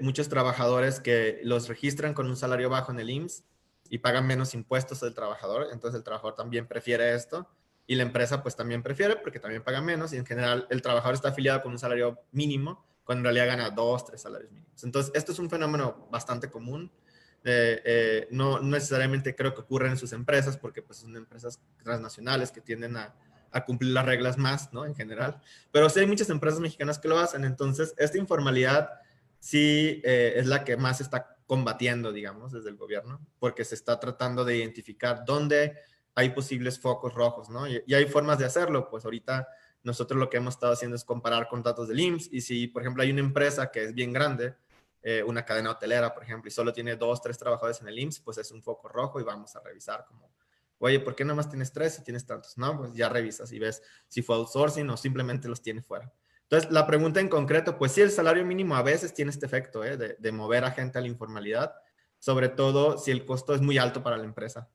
muchos trabajadores que los registran con un salario bajo en el IMSS y pagan menos impuestos al trabajador, entonces el trabajador también prefiere esto y la empresa pues también prefiere porque también paga menos y en general el trabajador está afiliado con un salario mínimo cuando en realidad gana 2, 3 salarios mínimos. Entonces esto es un fenómeno bastante común. No necesariamente creo que ocurra en sus empresas porque pues son empresas transnacionales que tienden a cumplir las reglas más, ¿no? En general. Pero sí hay muchas empresas mexicanas que lo hacen. Entonces, esta informalidad sí es la que más se está combatiendo, digamos, desde el gobierno, porque se está tratando de identificar dónde hay posibles focos rojos, ¿no? Y hay formas de hacerlo. Pues ahorita nosotros lo que hemos estado haciendo es comparar con datos del IMSS y si, por ejemplo, hay una empresa que es bien grande, una cadena hotelera, por ejemplo, y solo tiene 2, 3 trabajadores en el IMSS, pues es un foco rojo y vamos a revisar como, oye, ¿por qué nada más tienes 3 si tienes tantos? No, pues ya revisas y ves si fue outsourcing o simplemente los tiene fuera. Entonces, la pregunta en concreto, pues sí, el salario mínimo a veces tiene este efecto de mover a gente a la informalidad, sobre todo si el costo es muy alto para la empresa.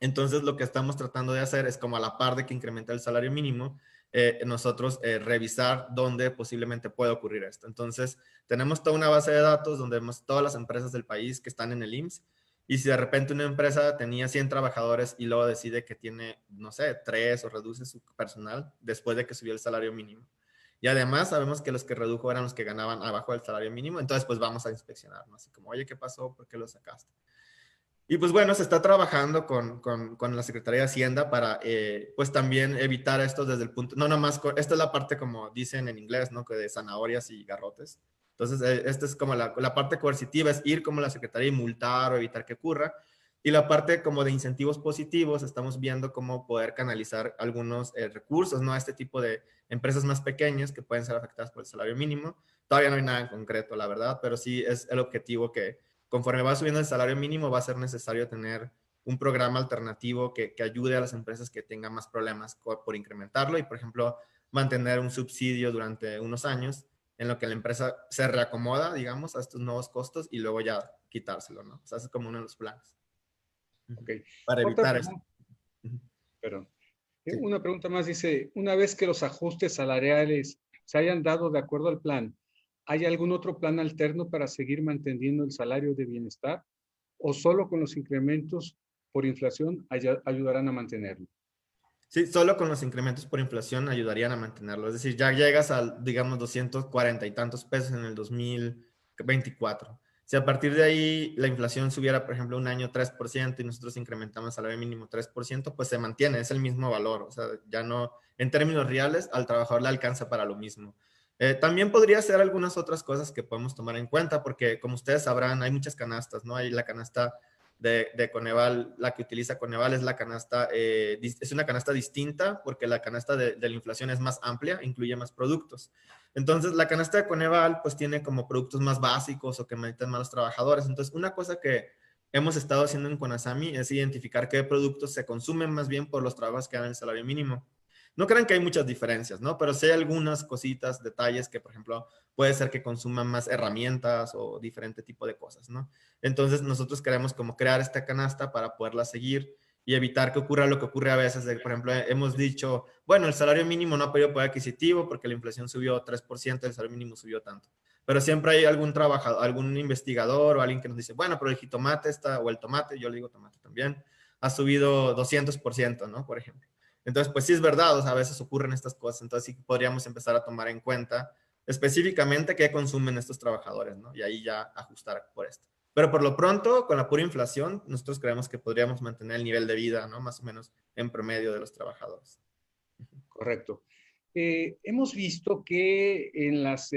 Entonces, lo que estamos tratando de hacer es como a la par de que incrementa el salario mínimo, nosotros revisar dónde posiblemente puede ocurrir esto. Entonces, tenemos toda una base de datos donde vemos todas las empresas del país que están en el IMSS y si de repente una empresa tenía 100 trabajadores y luego decide que tiene, no sé, 3 o reduce su personal después de que subió el salario mínimo. Y además sabemos que los que redujo eran los que ganaban abajo del salario mínimo, entonces pues vamos a inspeccionar, ¿no? Así como, oye, ¿qué pasó? ¿Por qué lo sacaste? Y pues bueno, se está trabajando con la Secretaría de Hacienda para pues también evitar esto desde el punto, no nomás, esta es la parte como dicen en inglés, ¿no? Que de zanahorias y garrotes. Entonces, esta es como la parte coercitiva, es ir como la Secretaría y multar o evitar que ocurra. Y la parte como de incentivos positivos, estamos viendo cómo poder canalizar algunos recursos, ¿no? A este tipo de empresas más pequeñas que pueden ser afectadas por el salario mínimo. Todavía no hay nada en concreto, la verdad, pero sí es el objetivo que conforme va subiendo el salario mínimo, va a ser necesario tener un programa alternativo que ayude a las empresas que tengan más problemas por incrementarlo y, por ejemplo, mantener un subsidio durante unos años en lo que la empresa se reacomoda, digamos, a estos nuevos costos y luego ya quitárselo, ¿no? O sea, es como uno de los planes. Ok. Para Otra evitar eso. pregunta, perdón. Sí. Una pregunta más dice, una vez que los ajustes salariales se hayan dado de acuerdo al plan, ¿hay algún otro plan alterno para seguir manteniendo el salario de bienestar o solo con los incrementos por inflación ayudarán a mantenerlo? Sí, solo con los incrementos por inflación ayudarían a mantenerlo. Es decir, ya llegas a, digamos, 240 y tantos pesos en el 2024. Si a partir de ahí la inflación subiera, por ejemplo, un año 3% y nosotros incrementamos el salario mínimo 3%, pues se mantiene, es el mismo valor. O sea, ya no, en términos reales, al trabajador le alcanza para lo mismo. También podría ser algunas otras cosas que podemos tomar en cuenta, porque como ustedes sabrán, hay muchas canastas, ¿no? Hay la canasta de Coneval, la que utiliza Coneval es la canasta, es una canasta distinta porque la canasta de la inflación es más amplia, incluye más productos. Entonces, la canasta de Coneval pues tiene como productos más básicos o que necesitan más los trabajadores. Entonces, una cosa que hemos estado haciendo en Conasami es identificar qué productos se consumen más bien por los trabajos que dan el salario mínimo. No crean que hay muchas diferencias, ¿no? Pero sí hay algunas cositas, detalles que, por ejemplo, puede ser que consuman más herramientas o diferente tipo de cosas, ¿no? Entonces nosotros queremos como crear esta canasta para poderla seguir y evitar que ocurra lo que ocurre a veces. Por ejemplo, hemos dicho, bueno, el salario mínimo no ha podido poder adquisitivo porque la inflación subió 3%, el salario mínimo subió tanto. Pero siempre hay algún trabajador, algún investigador o alguien que nos dice, bueno, pero el jitomate está, o el tomate, yo le digo tomate también, ha subido 200%, ¿no? Por ejemplo. Entonces, pues sí es verdad, o sea, a veces ocurren estas cosas, entonces sí podríamos empezar a tomar en cuenta específicamente qué consumen estos trabajadores, ¿no? Y ahí ya ajustar por esto. Pero por lo pronto, con la pura inflación, nosotros creemos que podríamos mantener el nivel de vida, ¿no? Más o menos en promedio de los trabajadores. Correcto. Hemos visto que en las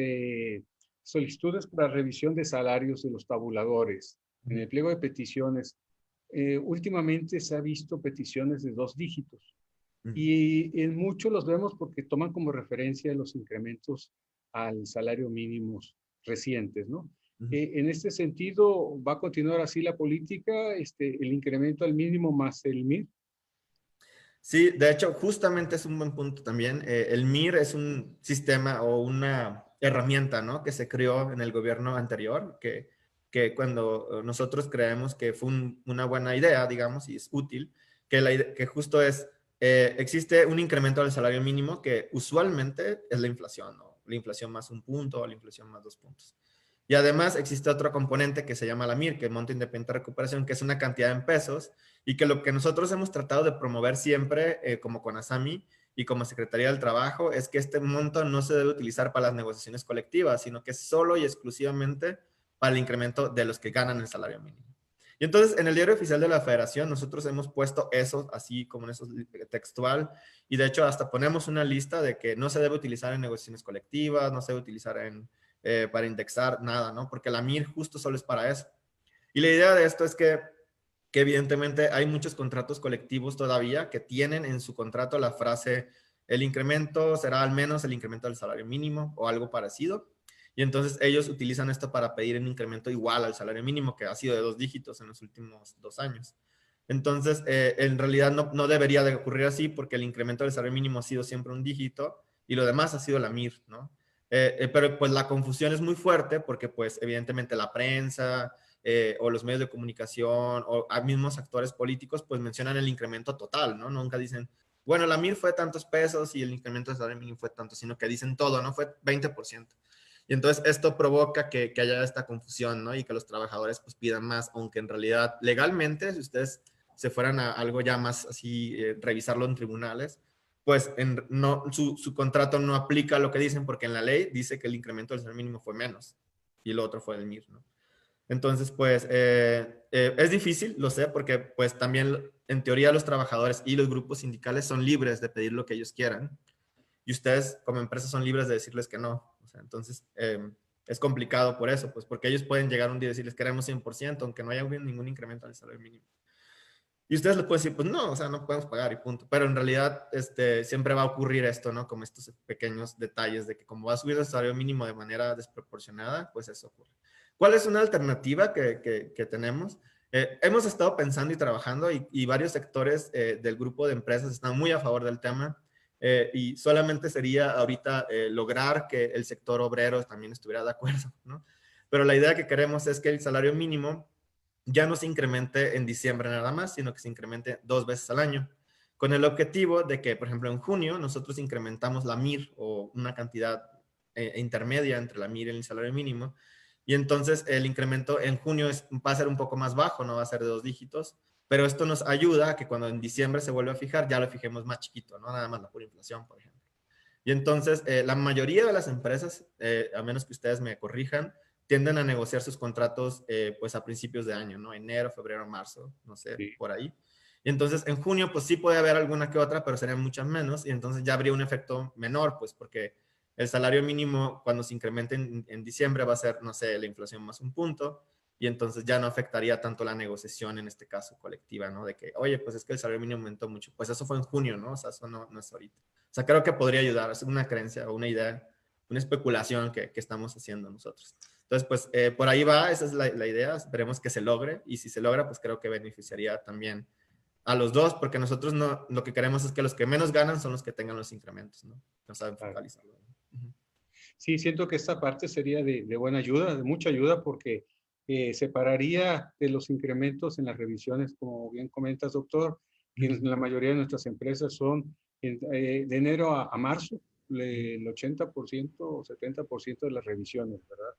solicitudes para revisión de salarios de los tabuladores, en el pliego de peticiones, últimamente se ha visto peticiones de 2 dígitos. Y en muchos los vemos porque toman como referencia los incrementos al salario mínimos recientes, ¿no? En este sentido, ¿va a continuar así la política, el incremento al mínimo más el MIR? Sí, de hecho, justamente es un buen punto también. El MIR es un sistema o una herramienta, ¿no? Que se creó en el gobierno anterior, que cuando nosotros creemos que fue una buena idea, digamos, y es útil, que justo es, existe un incremento del salario mínimo que usualmente es la inflación, ¿no? La inflación más un punto o la inflación más 2 puntos. Y además existe otro componente que se llama la MIR, que es Monto Independiente de Recuperación, que es una cantidad en pesos y que lo que nosotros hemos tratado de promover siempre, como con ASAMI y como Secretaría del Trabajo, es que este monto no se debe utilizar para las negociaciones colectivas, sino que es solo y exclusivamente para el incremento de los que ganan el salario mínimo. Y entonces, en el diario oficial de la Federación, nosotros hemos puesto eso así como en eso textual, y de hecho hasta ponemos una lista de que no se debe utilizar en negociaciones colectivas, no se debe utilizar para indexar nada, ¿no? Porque la MIR justo solo es para eso. Y la idea de esto es que evidentemente hay muchos contratos colectivos todavía que tienen en su contrato la frase el incremento será al menos el incremento del salario mínimo o algo parecido. Y entonces ellos utilizan esto para pedir un incremento igual al salario mínimo, que ha sido de 2 dígitos en los últimos 2 años. Entonces, en realidad no debería de ocurrir así porque el incremento del salario mínimo ha sido siempre un dígito y lo demás ha sido la MIR, ¿no? Pero pues la confusión es muy fuerte porque pues evidentemente la prensa, o los medios de comunicación o a mismos actores políticos, pues mencionan el incremento total, ¿no? Nunca dicen, bueno, la MIR fue tantos pesos y el incremento de salario mínimo fue tanto, sino que dicen todo, ¿no? Fue 20%. Y entonces esto provoca que haya esta confusión, ¿no? Y que los trabajadores pues pidan más, aunque en realidad legalmente, si ustedes se fueran a algo ya más así, revisarlo en tribunales, pues su contrato no aplica lo que dicen porque en la ley dice que el incremento del salario mínimo fue menos y el otro fue el MIR, ¿no? Entonces, pues es difícil, lo sé, porque pues también en teoría los trabajadores y los grupos sindicales son libres de pedir lo que ellos quieran y ustedes como empresa son libres de decirles que no. O sea, entonces es complicado por eso, pues porque ellos pueden llegar un día y decirles queremos 100%, aunque no haya ningún incremento al salario mínimo. Y ustedes les pueden decir, pues no, o sea, no podemos pagar y punto. Pero en realidad siempre va a ocurrir esto, ¿no? Como estos pequeños detalles de que como va a subir el salario mínimo de manera desproporcionada, pues eso ocurre. ¿Cuál es una alternativa que tenemos? Hemos estado pensando y trabajando y varios sectores del grupo de empresas están muy a favor del tema y solamente sería ahorita lograr que el sector obrero también estuviera de acuerdo, ¿no? Pero la idea que queremos es que el salario mínimo ya no se incremente en diciembre nada más, sino que se incremente 2 veces al año, con el objetivo de que, por ejemplo, en junio nosotros incrementamos la MIR o una cantidad intermedia entre la MIR y el salario mínimo, y entonces el incremento en junio va a ser un poco más bajo, no va a ser de 2 dígitos, pero esto nos ayuda a que cuando en diciembre se vuelva a fijar, ya lo fijemos más chiquito, no nada más la pura inflación, por ejemplo. Y entonces, la mayoría de las empresas, a menos que ustedes me corrijan, tienden a negociar sus contratos pues a principios de año, ¿no? Enero, febrero, marzo, no sé, Sí. por ahí. Y entonces en junio pues sí puede haber alguna que otra, pero serían muchas menos y entonces ya habría un efecto menor, pues porque el salario mínimo cuando se incremente en diciembre va a ser, no sé, la inflación más un punto y entonces ya no afectaría tanto la negociación en este caso colectiva, ¿no? De que, oye, pues es que el salario mínimo aumentó mucho. Pues eso fue en junio, ¿no? O sea, eso no es ahorita. O sea, creo que podría ayudar. Es una creencia o una idea, una especulación que estamos haciendo nosotros. Entonces, pues por ahí va, esa es la idea. Esperemos que se logre y si se logra, pues creo que beneficiaría también a los dos, porque nosotros no, lo que queremos es que los que menos ganan son los que tengan los incrementos, ¿no? No saben Claro. focalizarlo. Uh-huh. Sí, siento que esta parte sería de buena ayuda, de mucha ayuda, porque separaría de los incrementos en las revisiones, como bien comentas, doctor, que en la mayoría de nuestras empresas son de enero a marzo, el 80% o 70% de las revisiones, ¿verdad?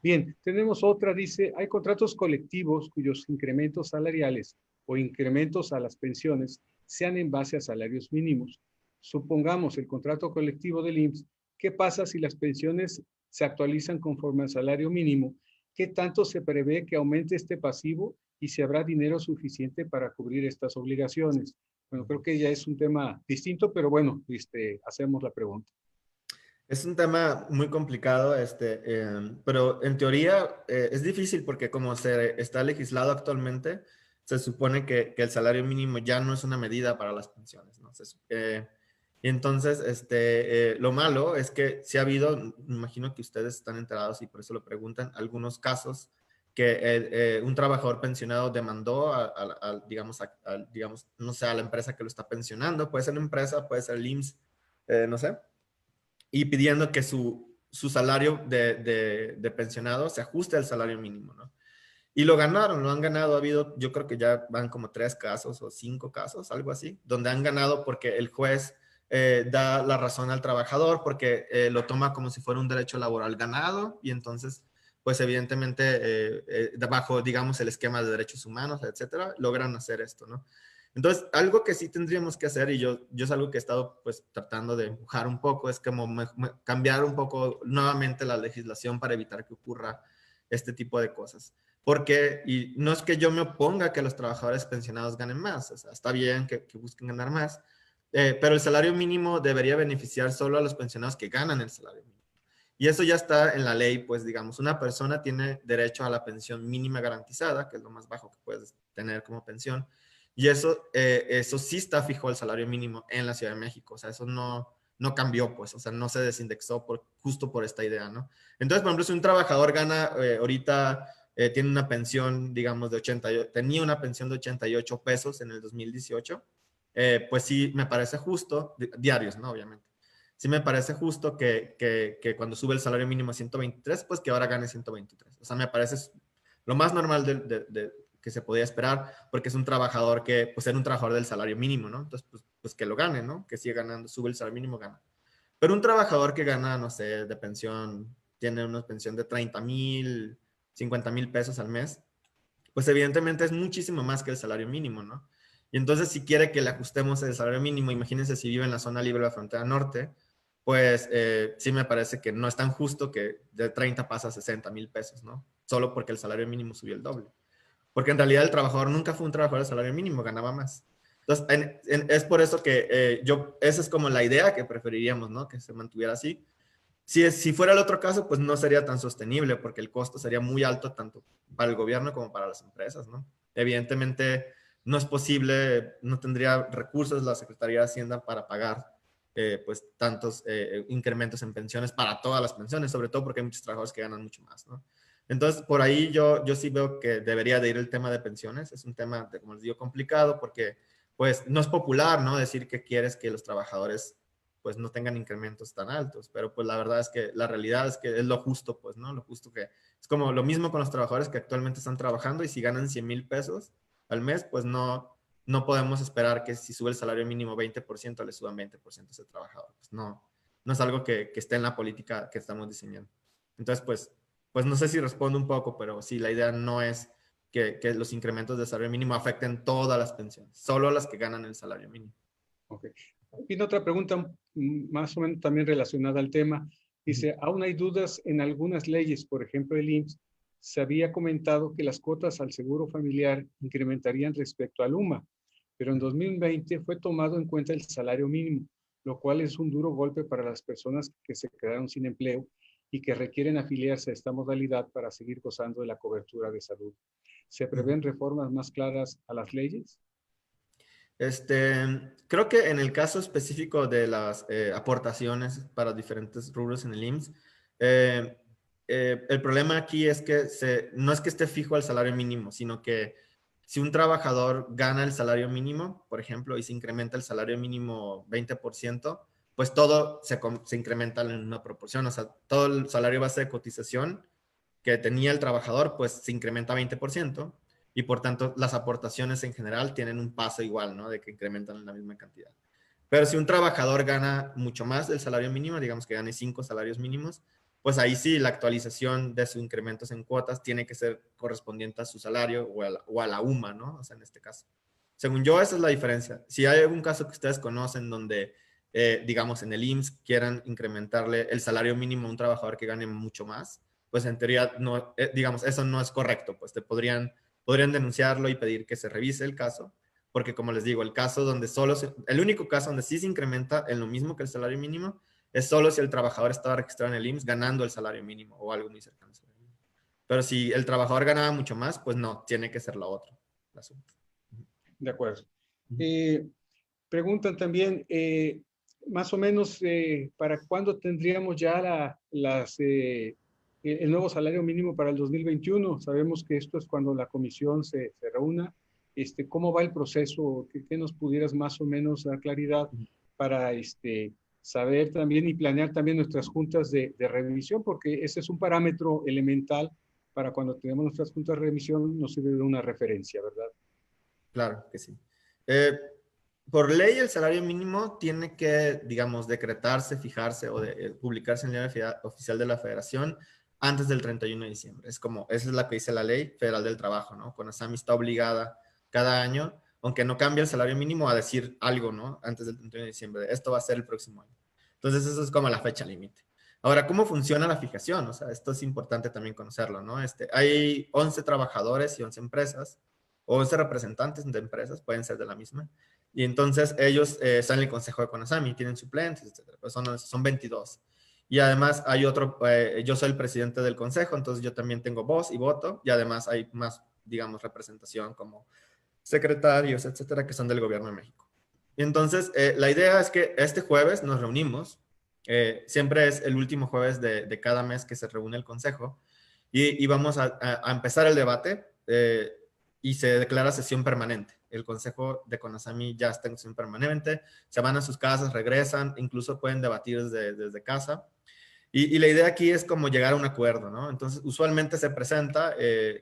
Bien, tenemos otra, dice, hay contratos colectivos cuyos incrementos salariales o incrementos a las pensiones sean en base a salarios mínimos. Supongamos el contrato colectivo del IMSS, ¿qué pasa si las pensiones se actualizan conforme al salario mínimo? ¿Qué tanto se prevé que aumente este pasivo y si habrá dinero suficiente para cubrir estas obligaciones? Bueno, creo que ya es un tema distinto, pero bueno, hacemos la pregunta. Es un tema muy complicado, pero en teoría es difícil porque como se está legislado actualmente, se supone que el salario mínimo ya no es una medida para las pensiones, ¿no? Y entonces, lo malo es que sí ha habido, me imagino que ustedes están enterados y por eso lo preguntan, algunos casos que un trabajador pensionado demandó digamos, no sé, a la empresa que lo está pensionando, puede ser una empresa, puede ser el IMSS, no sé, y pidiendo que su salario de pensionado se ajuste al salario mínimo, ¿no? Y lo ganaron, lo han ganado. Ha habido, yo creo que ya van como 3 casos o 5 casos, algo así, donde han ganado porque el juez da la razón al trabajador, porque lo toma como si fuera un derecho laboral ganado y entonces, pues evidentemente, bajo, digamos, el esquema de derechos humanos, etcétera, logran hacer esto, ¿no? Entonces, algo que sí tendríamos que hacer, y yo es algo que he estado pues tratando de empujar un poco, es como cambiar un poco nuevamente la legislación para evitar que ocurra este tipo de cosas. Porque, y no es que yo me oponga a que los trabajadores pensionados ganen más, o sea, está bien que busquen ganar más, pero el salario mínimo debería beneficiar solo a los pensionados que ganan el salario mínimo. Y eso ya está en la ley, pues digamos, una persona tiene derecho a la pensión mínima garantizada, que es lo más bajo que puedes tener como pensión, y eso sí está fijo el salario mínimo en la Ciudad de México, o sea, eso no cambió, pues, o sea, no se desindexó justo por esta idea, ¿no? Entonces, por ejemplo, si un trabajador gana ahorita, tiene una pensión, digamos, tenía una pensión de 88 pesos en el 2018, pues sí me parece justo, diarios, ¿no? Obviamente. Sí me parece justo que cuando sube el salario mínimo a 123, pues que ahora gane 123. O sea, me parece lo más normal que se podía esperar, porque es un trabajador que, pues era un trabajador del salario mínimo, ¿no? Entonces, pues que lo gane, ¿no? Que siga ganando, sube el salario mínimo, gana. Pero un trabajador que gana, no sé, de pensión, tiene una pensión de 30,000, 50,000 pesos al mes, pues evidentemente es muchísimo más que el salario mínimo, ¿no? Y entonces si quiere que le ajustemos el salario mínimo, imagínense si vive en la zona libre de la frontera norte, pues sí me parece que no es tan justo que de 30 pasa a 60,000 pesos, ¿no? Solo porque el salario mínimo subió el doble. Porque en realidad el trabajador nunca fue un trabajador de salario mínimo, ganaba más. Entonces, es por eso que esa es como la idea que preferiríamos, ¿no? Que se mantuviera así. Si fuera el otro caso, pues no sería tan sostenible porque el costo sería muy alto tanto para el gobierno como para las empresas, ¿no? Evidentemente no es posible, no tendría recursos la Secretaría de Hacienda para pagar pues tantos incrementos en pensiones para todas las pensiones, sobre todo porque hay muchos trabajadores que ganan mucho más, ¿no? Entonces, por ahí yo sí veo que debería de ir el tema de pensiones. Es un tema, como les digo, complicado porque pues no es popular, ¿no? Decir que quieres que los trabajadores pues no tengan incrementos tan altos, pero pues la verdad es que la realidad es que es lo justo, pues, ¿no? Lo justo que es como lo mismo con los trabajadores que actualmente están trabajando y si ganan 100,000 pesos al mes, pues no podemos esperar que si sube el salario mínimo 20%, le suban 20% a ese trabajador. Pues no es algo que esté en la política que estamos diseñando. Entonces, pues no sé si respondo un poco, pero sí, la idea no es que los incrementos de salario mínimo afecten todas las pensiones, solo las que ganan el salario mínimo. Ok. Viene otra pregunta más o menos también relacionada al tema. Dice, aún hay dudas en algunas leyes, por ejemplo, el IMSS. Se había comentado que las cuotas al seguro familiar incrementarían respecto al UMA, pero en 2020 fue tomado en cuenta el salario mínimo, lo cual es un duro golpe para las personas que se quedaron sin empleo y que requieren afiliarse a esta modalidad para seguir gozando de la cobertura de salud. ¿Se prevén reformas más claras a las leyes? Creo que en el caso específico de las aportaciones para diferentes rubros en el IMSS, el problema aquí es que no es que esté fijo al salario mínimo, sino que si un trabajador gana el salario mínimo, por ejemplo, y se incrementa el salario mínimo 20%, pues todo se incrementa en una proporción. O sea, todo el salario base de cotización que tenía el trabajador, pues se incrementa 20%. y por tanto las aportaciones en general tienen un paso igual, ¿no? De que incrementan en la misma cantidad. Pero si un trabajador gana mucho más del salario mínimo, digamos que gane 5 salarios mínimos, pues ahí sí la actualización de sus incrementos en cuotas tiene que ser correspondiente a su salario o a la UMA, ¿no? O sea, en este caso. Según yo, esa es la diferencia. Si hay algún caso que ustedes conocen donde, digamos, en el IMSS quieran incrementarle el salario mínimo a un trabajador que gane mucho más, pues en teoría, no, digamos, eso no es correcto. Pues te podrían denunciarlo y pedir que se revise el caso, porque como les digo, el caso donde el único caso donde sí se incrementa en lo mismo que el salario mínimo es solo si el trabajador estaba registrado en el IMSS ganando el salario mínimo o algo muy cercano al salario mínimo. Pero si el trabajador ganaba mucho más, pues no, tiene que ser la otra. El asunto. De acuerdo. Preguntan también, más o menos, ¿para cuándo tendríamos ya el nuevo salario mínimo para el 2021? Sabemos que esto es cuando la comisión se reúna. ¿Cómo va el proceso? ¿Qué nos pudieras más o menos dar claridad para saber también y planear también nuestras juntas de revisión? Porque ese es un parámetro elemental para cuando tenemos nuestras juntas de revisión, nos sirve de una referencia, ¿verdad? Claro que sí. Eh, por ley, el salario mínimo tiene que, digamos, decretarse, fijarse o publicarse en el diario oficial de la Federación antes del 31 de diciembre. Es como, esa es la que dice la Ley Federal del Trabajo, ¿no? CONASAMI está obligada cada año, aunque no cambie el salario mínimo, a decir algo, ¿no? Antes del 31 de diciembre. Esto va a ser el próximo año. Entonces, eso es como la fecha límite. Ahora, ¿cómo funciona la fijación? O sea, esto es importante también conocerlo, ¿no? Hay 11 trabajadores y 11 empresas, o 11 representantes de empresas, pueden ser de la misma, y entonces ellos están en el consejo de CONASAMI, tienen suplentes, etc. Pues son 22. Y además hay otro, yo soy el presidente del consejo, entonces yo también tengo voz y voto, y además hay más, digamos, representación como secretarios, etcétera, que son del gobierno de México. Y entonces, la idea es que este jueves nos reunimos, siempre es el último jueves de cada mes que se reúne el consejo, y vamos a empezar el debate, y se declara sesión permanente. El consejo de CONASAMI ya está en sesión permanente, se van a sus casas, regresan, incluso pueden debatir desde casa. Y la idea aquí es como llegar a un acuerdo, ¿no? Entonces, usualmente se presenta,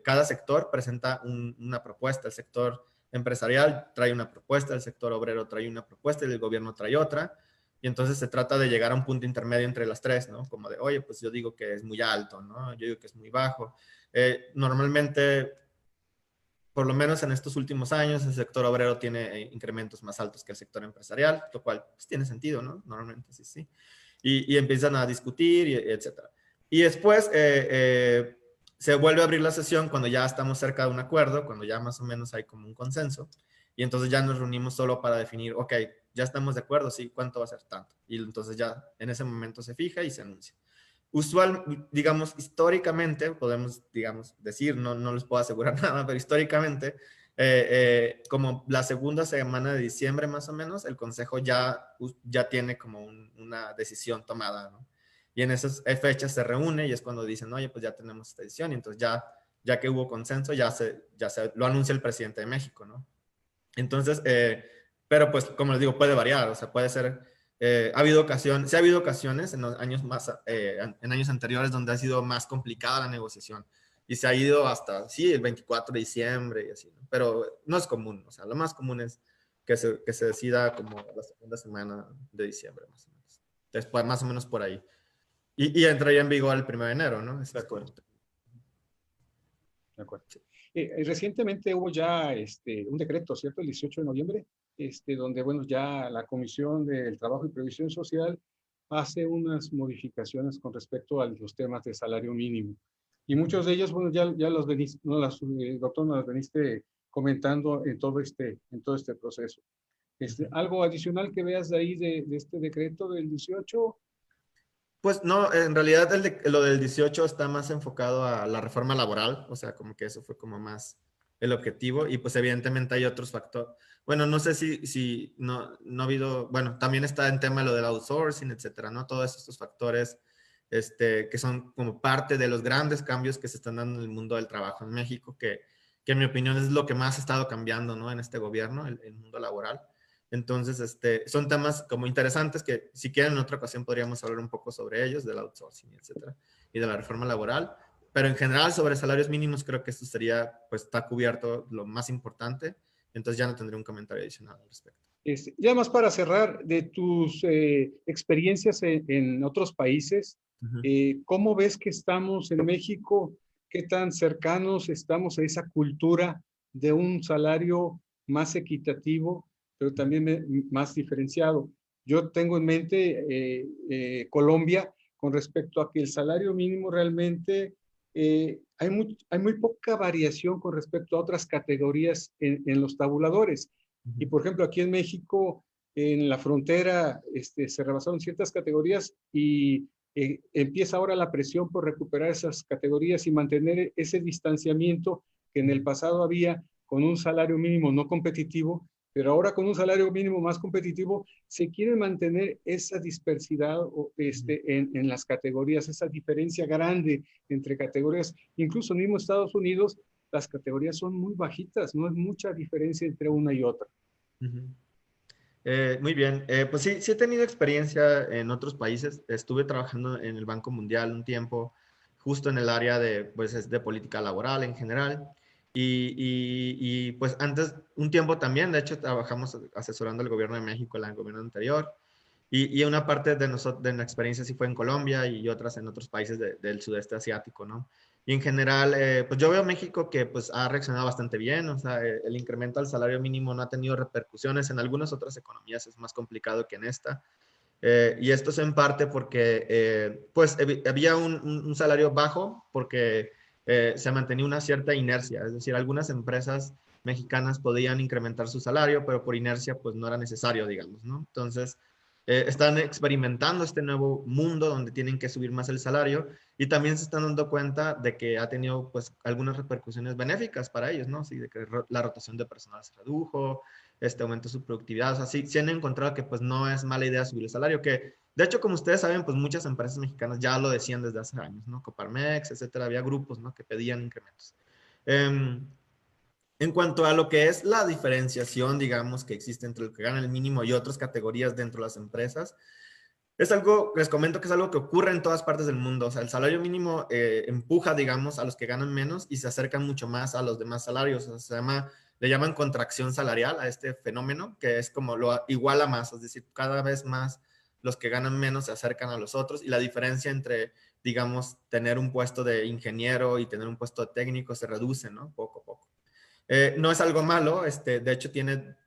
cada sector presenta una propuesta. El sector empresarial trae una propuesta, el sector obrero trae una propuesta y el gobierno trae otra. Y entonces se trata de llegar a un punto intermedio entre las tres, ¿no? Como de, oye, pues yo digo que es muy alto, ¿no? Yo digo que es muy bajo. Normalmente, por lo menos en estos últimos años, el sector obrero tiene incrementos más altos que el sector empresarial, lo cual pues, tiene sentido, ¿no? Normalmente sí, sí. Y empiezan a discutir, etcétera. Y después se vuelve a abrir la sesión cuando ya estamos cerca de un acuerdo, cuando ya más o menos hay como un consenso, y entonces ya nos reunimos solo para definir, ok, ya estamos de acuerdo, sí, ¿cuánto va a ser tanto? Y entonces ya en ese momento se fija y se anuncia. Digamos, históricamente, podemos, digamos, decir, no les puedo asegurar nada, pero históricamente, como la segunda semana de diciembre más o menos, el consejo ya tiene como una decisión tomada, ¿no? Y en esas fechas se reúne y es cuando dicen, oye, pues ya tenemos esta decisión, y entonces ya que hubo consenso, ya se lo anuncia el presidente de México, ¿no? Entonces, pero pues como les digo, puede variar, o sea, puede ser, sí ha habido ocasiones en los años en años anteriores donde ha sido más complicada la negociación y se ha ido hasta, sí, el 24 de diciembre y así, ¿no? Pero no es común, o sea, lo más común es que se decida como la segunda semana de diciembre, más o menos. Después, más o menos por ahí. Y entraría en vigor el 1 de enero, ¿no? De acuerdo. De acuerdo. Recientemente hubo ya un decreto, ¿cierto? El 18 de noviembre, donde, bueno, ya la Comisión del Trabajo y Previsión Social hace unas modificaciones con respecto a los temas de salario mínimo. Y muchos de ellos, bueno, ya los veniste, no las, doctor, nos las veniste comentando en todo este proceso. ¿Algo adicional que veas de ahí de este decreto del 18? Pues no, en realidad lo del 18 está más enfocado a la reforma laboral, o sea, como que eso fue como más el objetivo y pues evidentemente hay otros factores. Bueno, no sé si no ha habido, bueno, también está en tema lo del outsourcing, etcétera, ¿no? Todos estos factores que son como parte de los grandes cambios que se están dando en el mundo del trabajo en México, que en mi opinión es lo que más ha estado cambiando, ¿no? En este gobierno, el mundo laboral. Entonces, son temas como interesantes que si quieren en otra ocasión podríamos hablar un poco sobre ellos, del outsourcing, etcétera, y de la reforma laboral. pero en general sobre salarios mínimos creo que esto sería, pues está cubierto lo más importante, entonces ya no tendré un comentario adicional al respecto. Ya más para cerrar, de tus experiencias en otros países, ¿cómo ves que estamos en México? ¿Qué tan cercanos estamos a esa cultura de un salario más equitativo, pero también más diferenciado? Yo tengo en mente Colombia con respecto a que el salario mínimo realmente hay muy poca variación con respecto a otras categorías en los tabuladores. Y por ejemplo, aquí en México, en la frontera, se rebasaron ciertas categorías y empieza ahora la presión por recuperar esas categorías y mantener ese distanciamiento que en el pasado había con un salario mínimo no competitivo, pero ahora con un salario mínimo más competitivo se quiere mantener esa dispersidad en las categorías, esa diferencia grande entre categorías. Incluso mismo Estados Unidos, las categorías son muy bajitas, no es mucha diferencia entre una y otra. Muy bien, pues sí, sí he tenido experiencia en otros países. Estuve trabajando en el Banco Mundial un tiempo, justo en el área de, pues, de política laboral en general. Pues antes, un tiempo también, de hecho, trabajamos asesorando al gobierno de México, el gobierno anterior. Y una parte de, de la experiencia sí fue en Colombia y otras en otros países del sudeste asiático, ¿no? Y en general, pues yo veo México que pues ha reaccionado bastante bien, o sea, el incremento al salario mínimo no ha tenido repercusiones. En algunas otras economías es más complicado que en esta. Y esto es en parte porque pues había un salario bajo porque se mantenía una cierta inercia, es decir, algunas empresas mexicanas podían incrementar su salario, pero por inercia pues no era necesario, digamos, ¿no? Entonces, están experimentando este nuevo mundo donde tienen que subir más el salario y también se están dando cuenta de que ha tenido pues algunas repercusiones benéficas para ellos, ¿no? Sí, de que la rotación de personal se redujo, aumentó su productividad, o sea, sí, sí han encontrado que pues no es mala idea subir el salario, que de hecho, como ustedes saben, pues muchas empresas mexicanas ya lo decían desde hace años, ¿no? Coparmex, etcétera, había grupos, ¿no? Que pedían incrementos. En cuanto a lo que es la diferenciación, digamos, que existe entre el que gana el mínimo y otras categorías dentro de las empresas, es algo, les comento que es algo que ocurre en todas partes del mundo. O sea, el salario mínimo empuja, digamos, a los que ganan menos y se acercan mucho más a los demás salarios. O sea, le llaman contracción salarial a este fenómeno, que es como lo iguala más, es decir, cada vez más los que ganan menos se acercan a los otros y la diferencia entre, digamos, tener un puesto de ingeniero y tener un puesto de técnico se reduce, ¿no? Poco a poco. No es algo malo, de hecho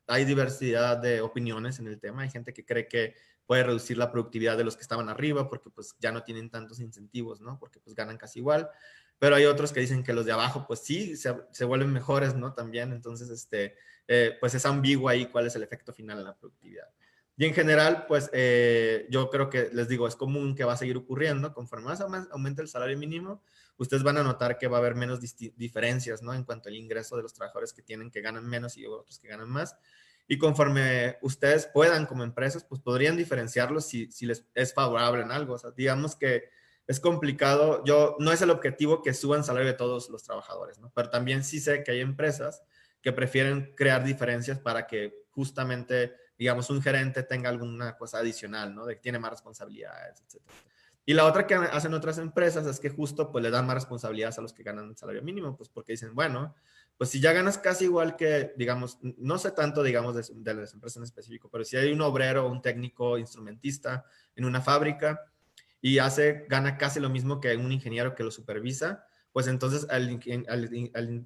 hay diversidad de opiniones en el tema, hay gente que cree que puede reducir la productividad de los que estaban arriba porque pues ya no tienen tantos incentivos, ¿no? Porque pues ganan casi igual, pero hay otros que dicen que los de abajo pues sí, se vuelven mejores, ¿no? También, entonces, pues es ambiguo ahí cuál es el efecto final en la productividad. Y en general, pues yo creo que, les digo, es común que va a seguir ocurriendo, conforme más aumenta el salario mínimo, ustedes van a notar que va a haber menos diferencias, ¿no? En cuanto al ingreso de los trabajadores que ganan menos y otros que ganan más. Y conforme ustedes puedan como empresas, pues podrían diferenciarlos si les es favorable en algo. O sea, digamos que es complicado. No es el objetivo que suban salario de todos los trabajadores, ¿no? Pero también sí sé que hay empresas que prefieren crear diferencias para que justamente, digamos, un gerente tenga alguna cosa adicional, ¿no? De que tiene más responsabilidades, etcétera. Y la otra que hacen otras empresas es que justo pues le dan más responsabilidades a los que ganan el salario mínimo, pues porque dicen, bueno, pues si ya ganas casi igual que, digamos, no sé tanto, digamos, de las empresas en específico, pero si hay un obrero, un técnico, instrumentista en una fábrica y gana casi lo mismo que un ingeniero que lo supervisa, pues entonces al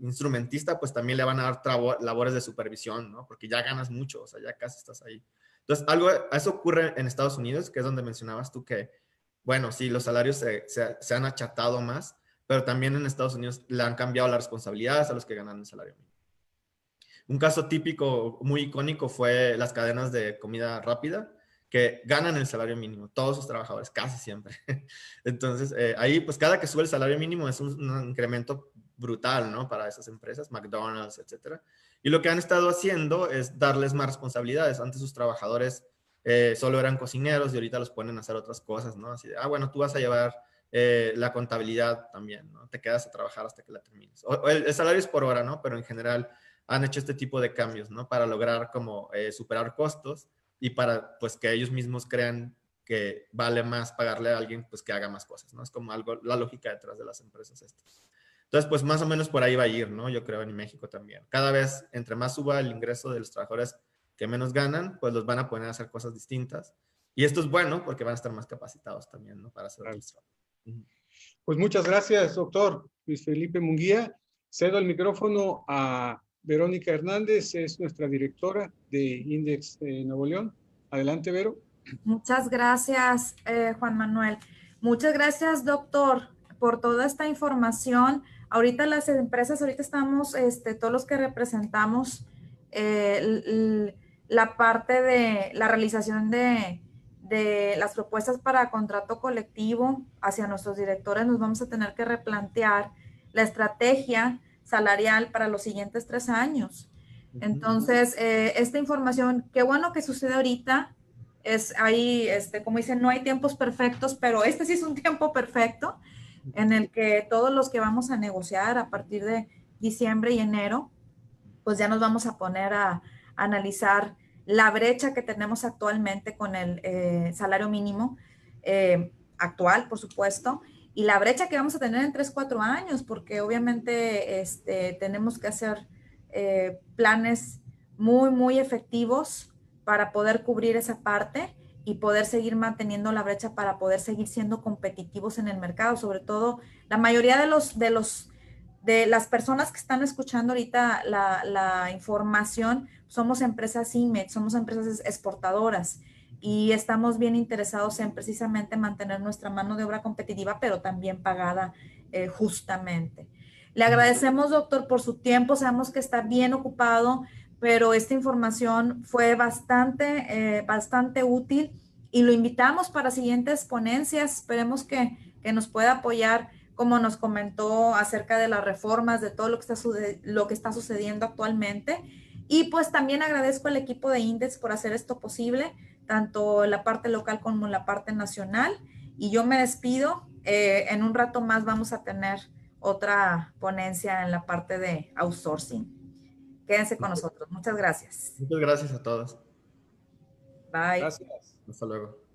instrumentista pues también le van a dar labores de supervisión, ¿no? Porque ya ganas mucho, o sea, ya casi estás ahí. Entonces, eso ocurre en Estados Unidos, que es donde mencionabas tú que bueno, sí, los salarios se han achatado más, pero también en Estados Unidos le han cambiado las responsabilidades a los que ganan el salario mínimo. Un caso típico, muy icónico, fue las cadenas de comida rápida, que ganan el salario mínimo, todos sus trabajadores, casi siempre. Entonces, ahí, pues cada que sube el salario mínimo es un incremento brutal, ¿no? Para esas empresas, McDonald's, etcétera. Y lo que han estado haciendo es darles más responsabilidades. Antes sus trabajadores solo eran cocineros y ahorita los ponen a hacer otras cosas, ¿no? Así de, bueno, tú vas a llevar la contabilidad también, ¿no? Te quedas a trabajar hasta que la termines. El salario es por hora, ¿no? Pero en general han hecho este tipo de cambios, ¿no? Para lograr como superar costos y para, pues, que ellos mismos crean que vale más pagarle a alguien pues que haga más cosas, ¿no? Es como algo, la lógica detrás de las empresas estas. Entonces, pues más o menos por ahí va a ir, ¿no? Yo creo en México también. Cada vez, entre más suba el ingreso de los trabajadores que menos ganan, pues los van a poner a hacer cosas distintas. Y esto es bueno porque van a estar más capacitados también, ¿no? Para hacer otros trabajos. Pues muchas gracias, doctor Luis Felipe Munguía. Cedo el micrófono a Verónica Hernández, es nuestra directora de Index Nuevo León. Adelante, Vero. Muchas gracias, Juan Manuel. Muchas gracias, doctor, por toda esta información. Ahorita las empresas, ahorita estamos, todos los que representamos la parte de la realización de las propuestas para contrato colectivo hacia nuestros directores, nos vamos a tener que replantear la estrategia salarial para los siguientes 3 años. Entonces, esta información, qué bueno que sucede ahorita. Es ahí, como dicen, no hay tiempos perfectos, pero este sí es un tiempo perfecto en el que todos los que vamos a negociar a partir de diciembre y enero, pues ya nos vamos a poner a analizar la brecha que tenemos actualmente con el salario mínimo actual, por supuesto, y la brecha que vamos a tener en 3, 4 años, porque obviamente tenemos que hacer planes muy, muy efectivos para poder cubrir esa parte y poder seguir manteniendo la brecha para poder seguir siendo competitivos en el mercado. Sobre todo, la mayoría de las personas que están escuchando ahorita la información, somos empresas IMED, somos empresas exportadoras y estamos bien interesados en precisamente mantener nuestra mano de obra competitiva, pero también pagada justamente. Le agradecemos, doctor, por su tiempo. Sabemos que está bien ocupado, pero esta información fue bastante útil y lo invitamos para siguientes ponencias. Esperemos que nos pueda apoyar, como nos comentó acerca de las reformas, de todo lo que está sucediendo actualmente. Y pues también agradezco al equipo de Index por hacer esto posible, tanto la parte local como la parte nacional. Y yo me despido. En un rato más vamos a tener otra ponencia en la parte de outsourcing. Quédense con nosotros. Muchas gracias. Muchas gracias a todos. Bye. Gracias. Hasta luego.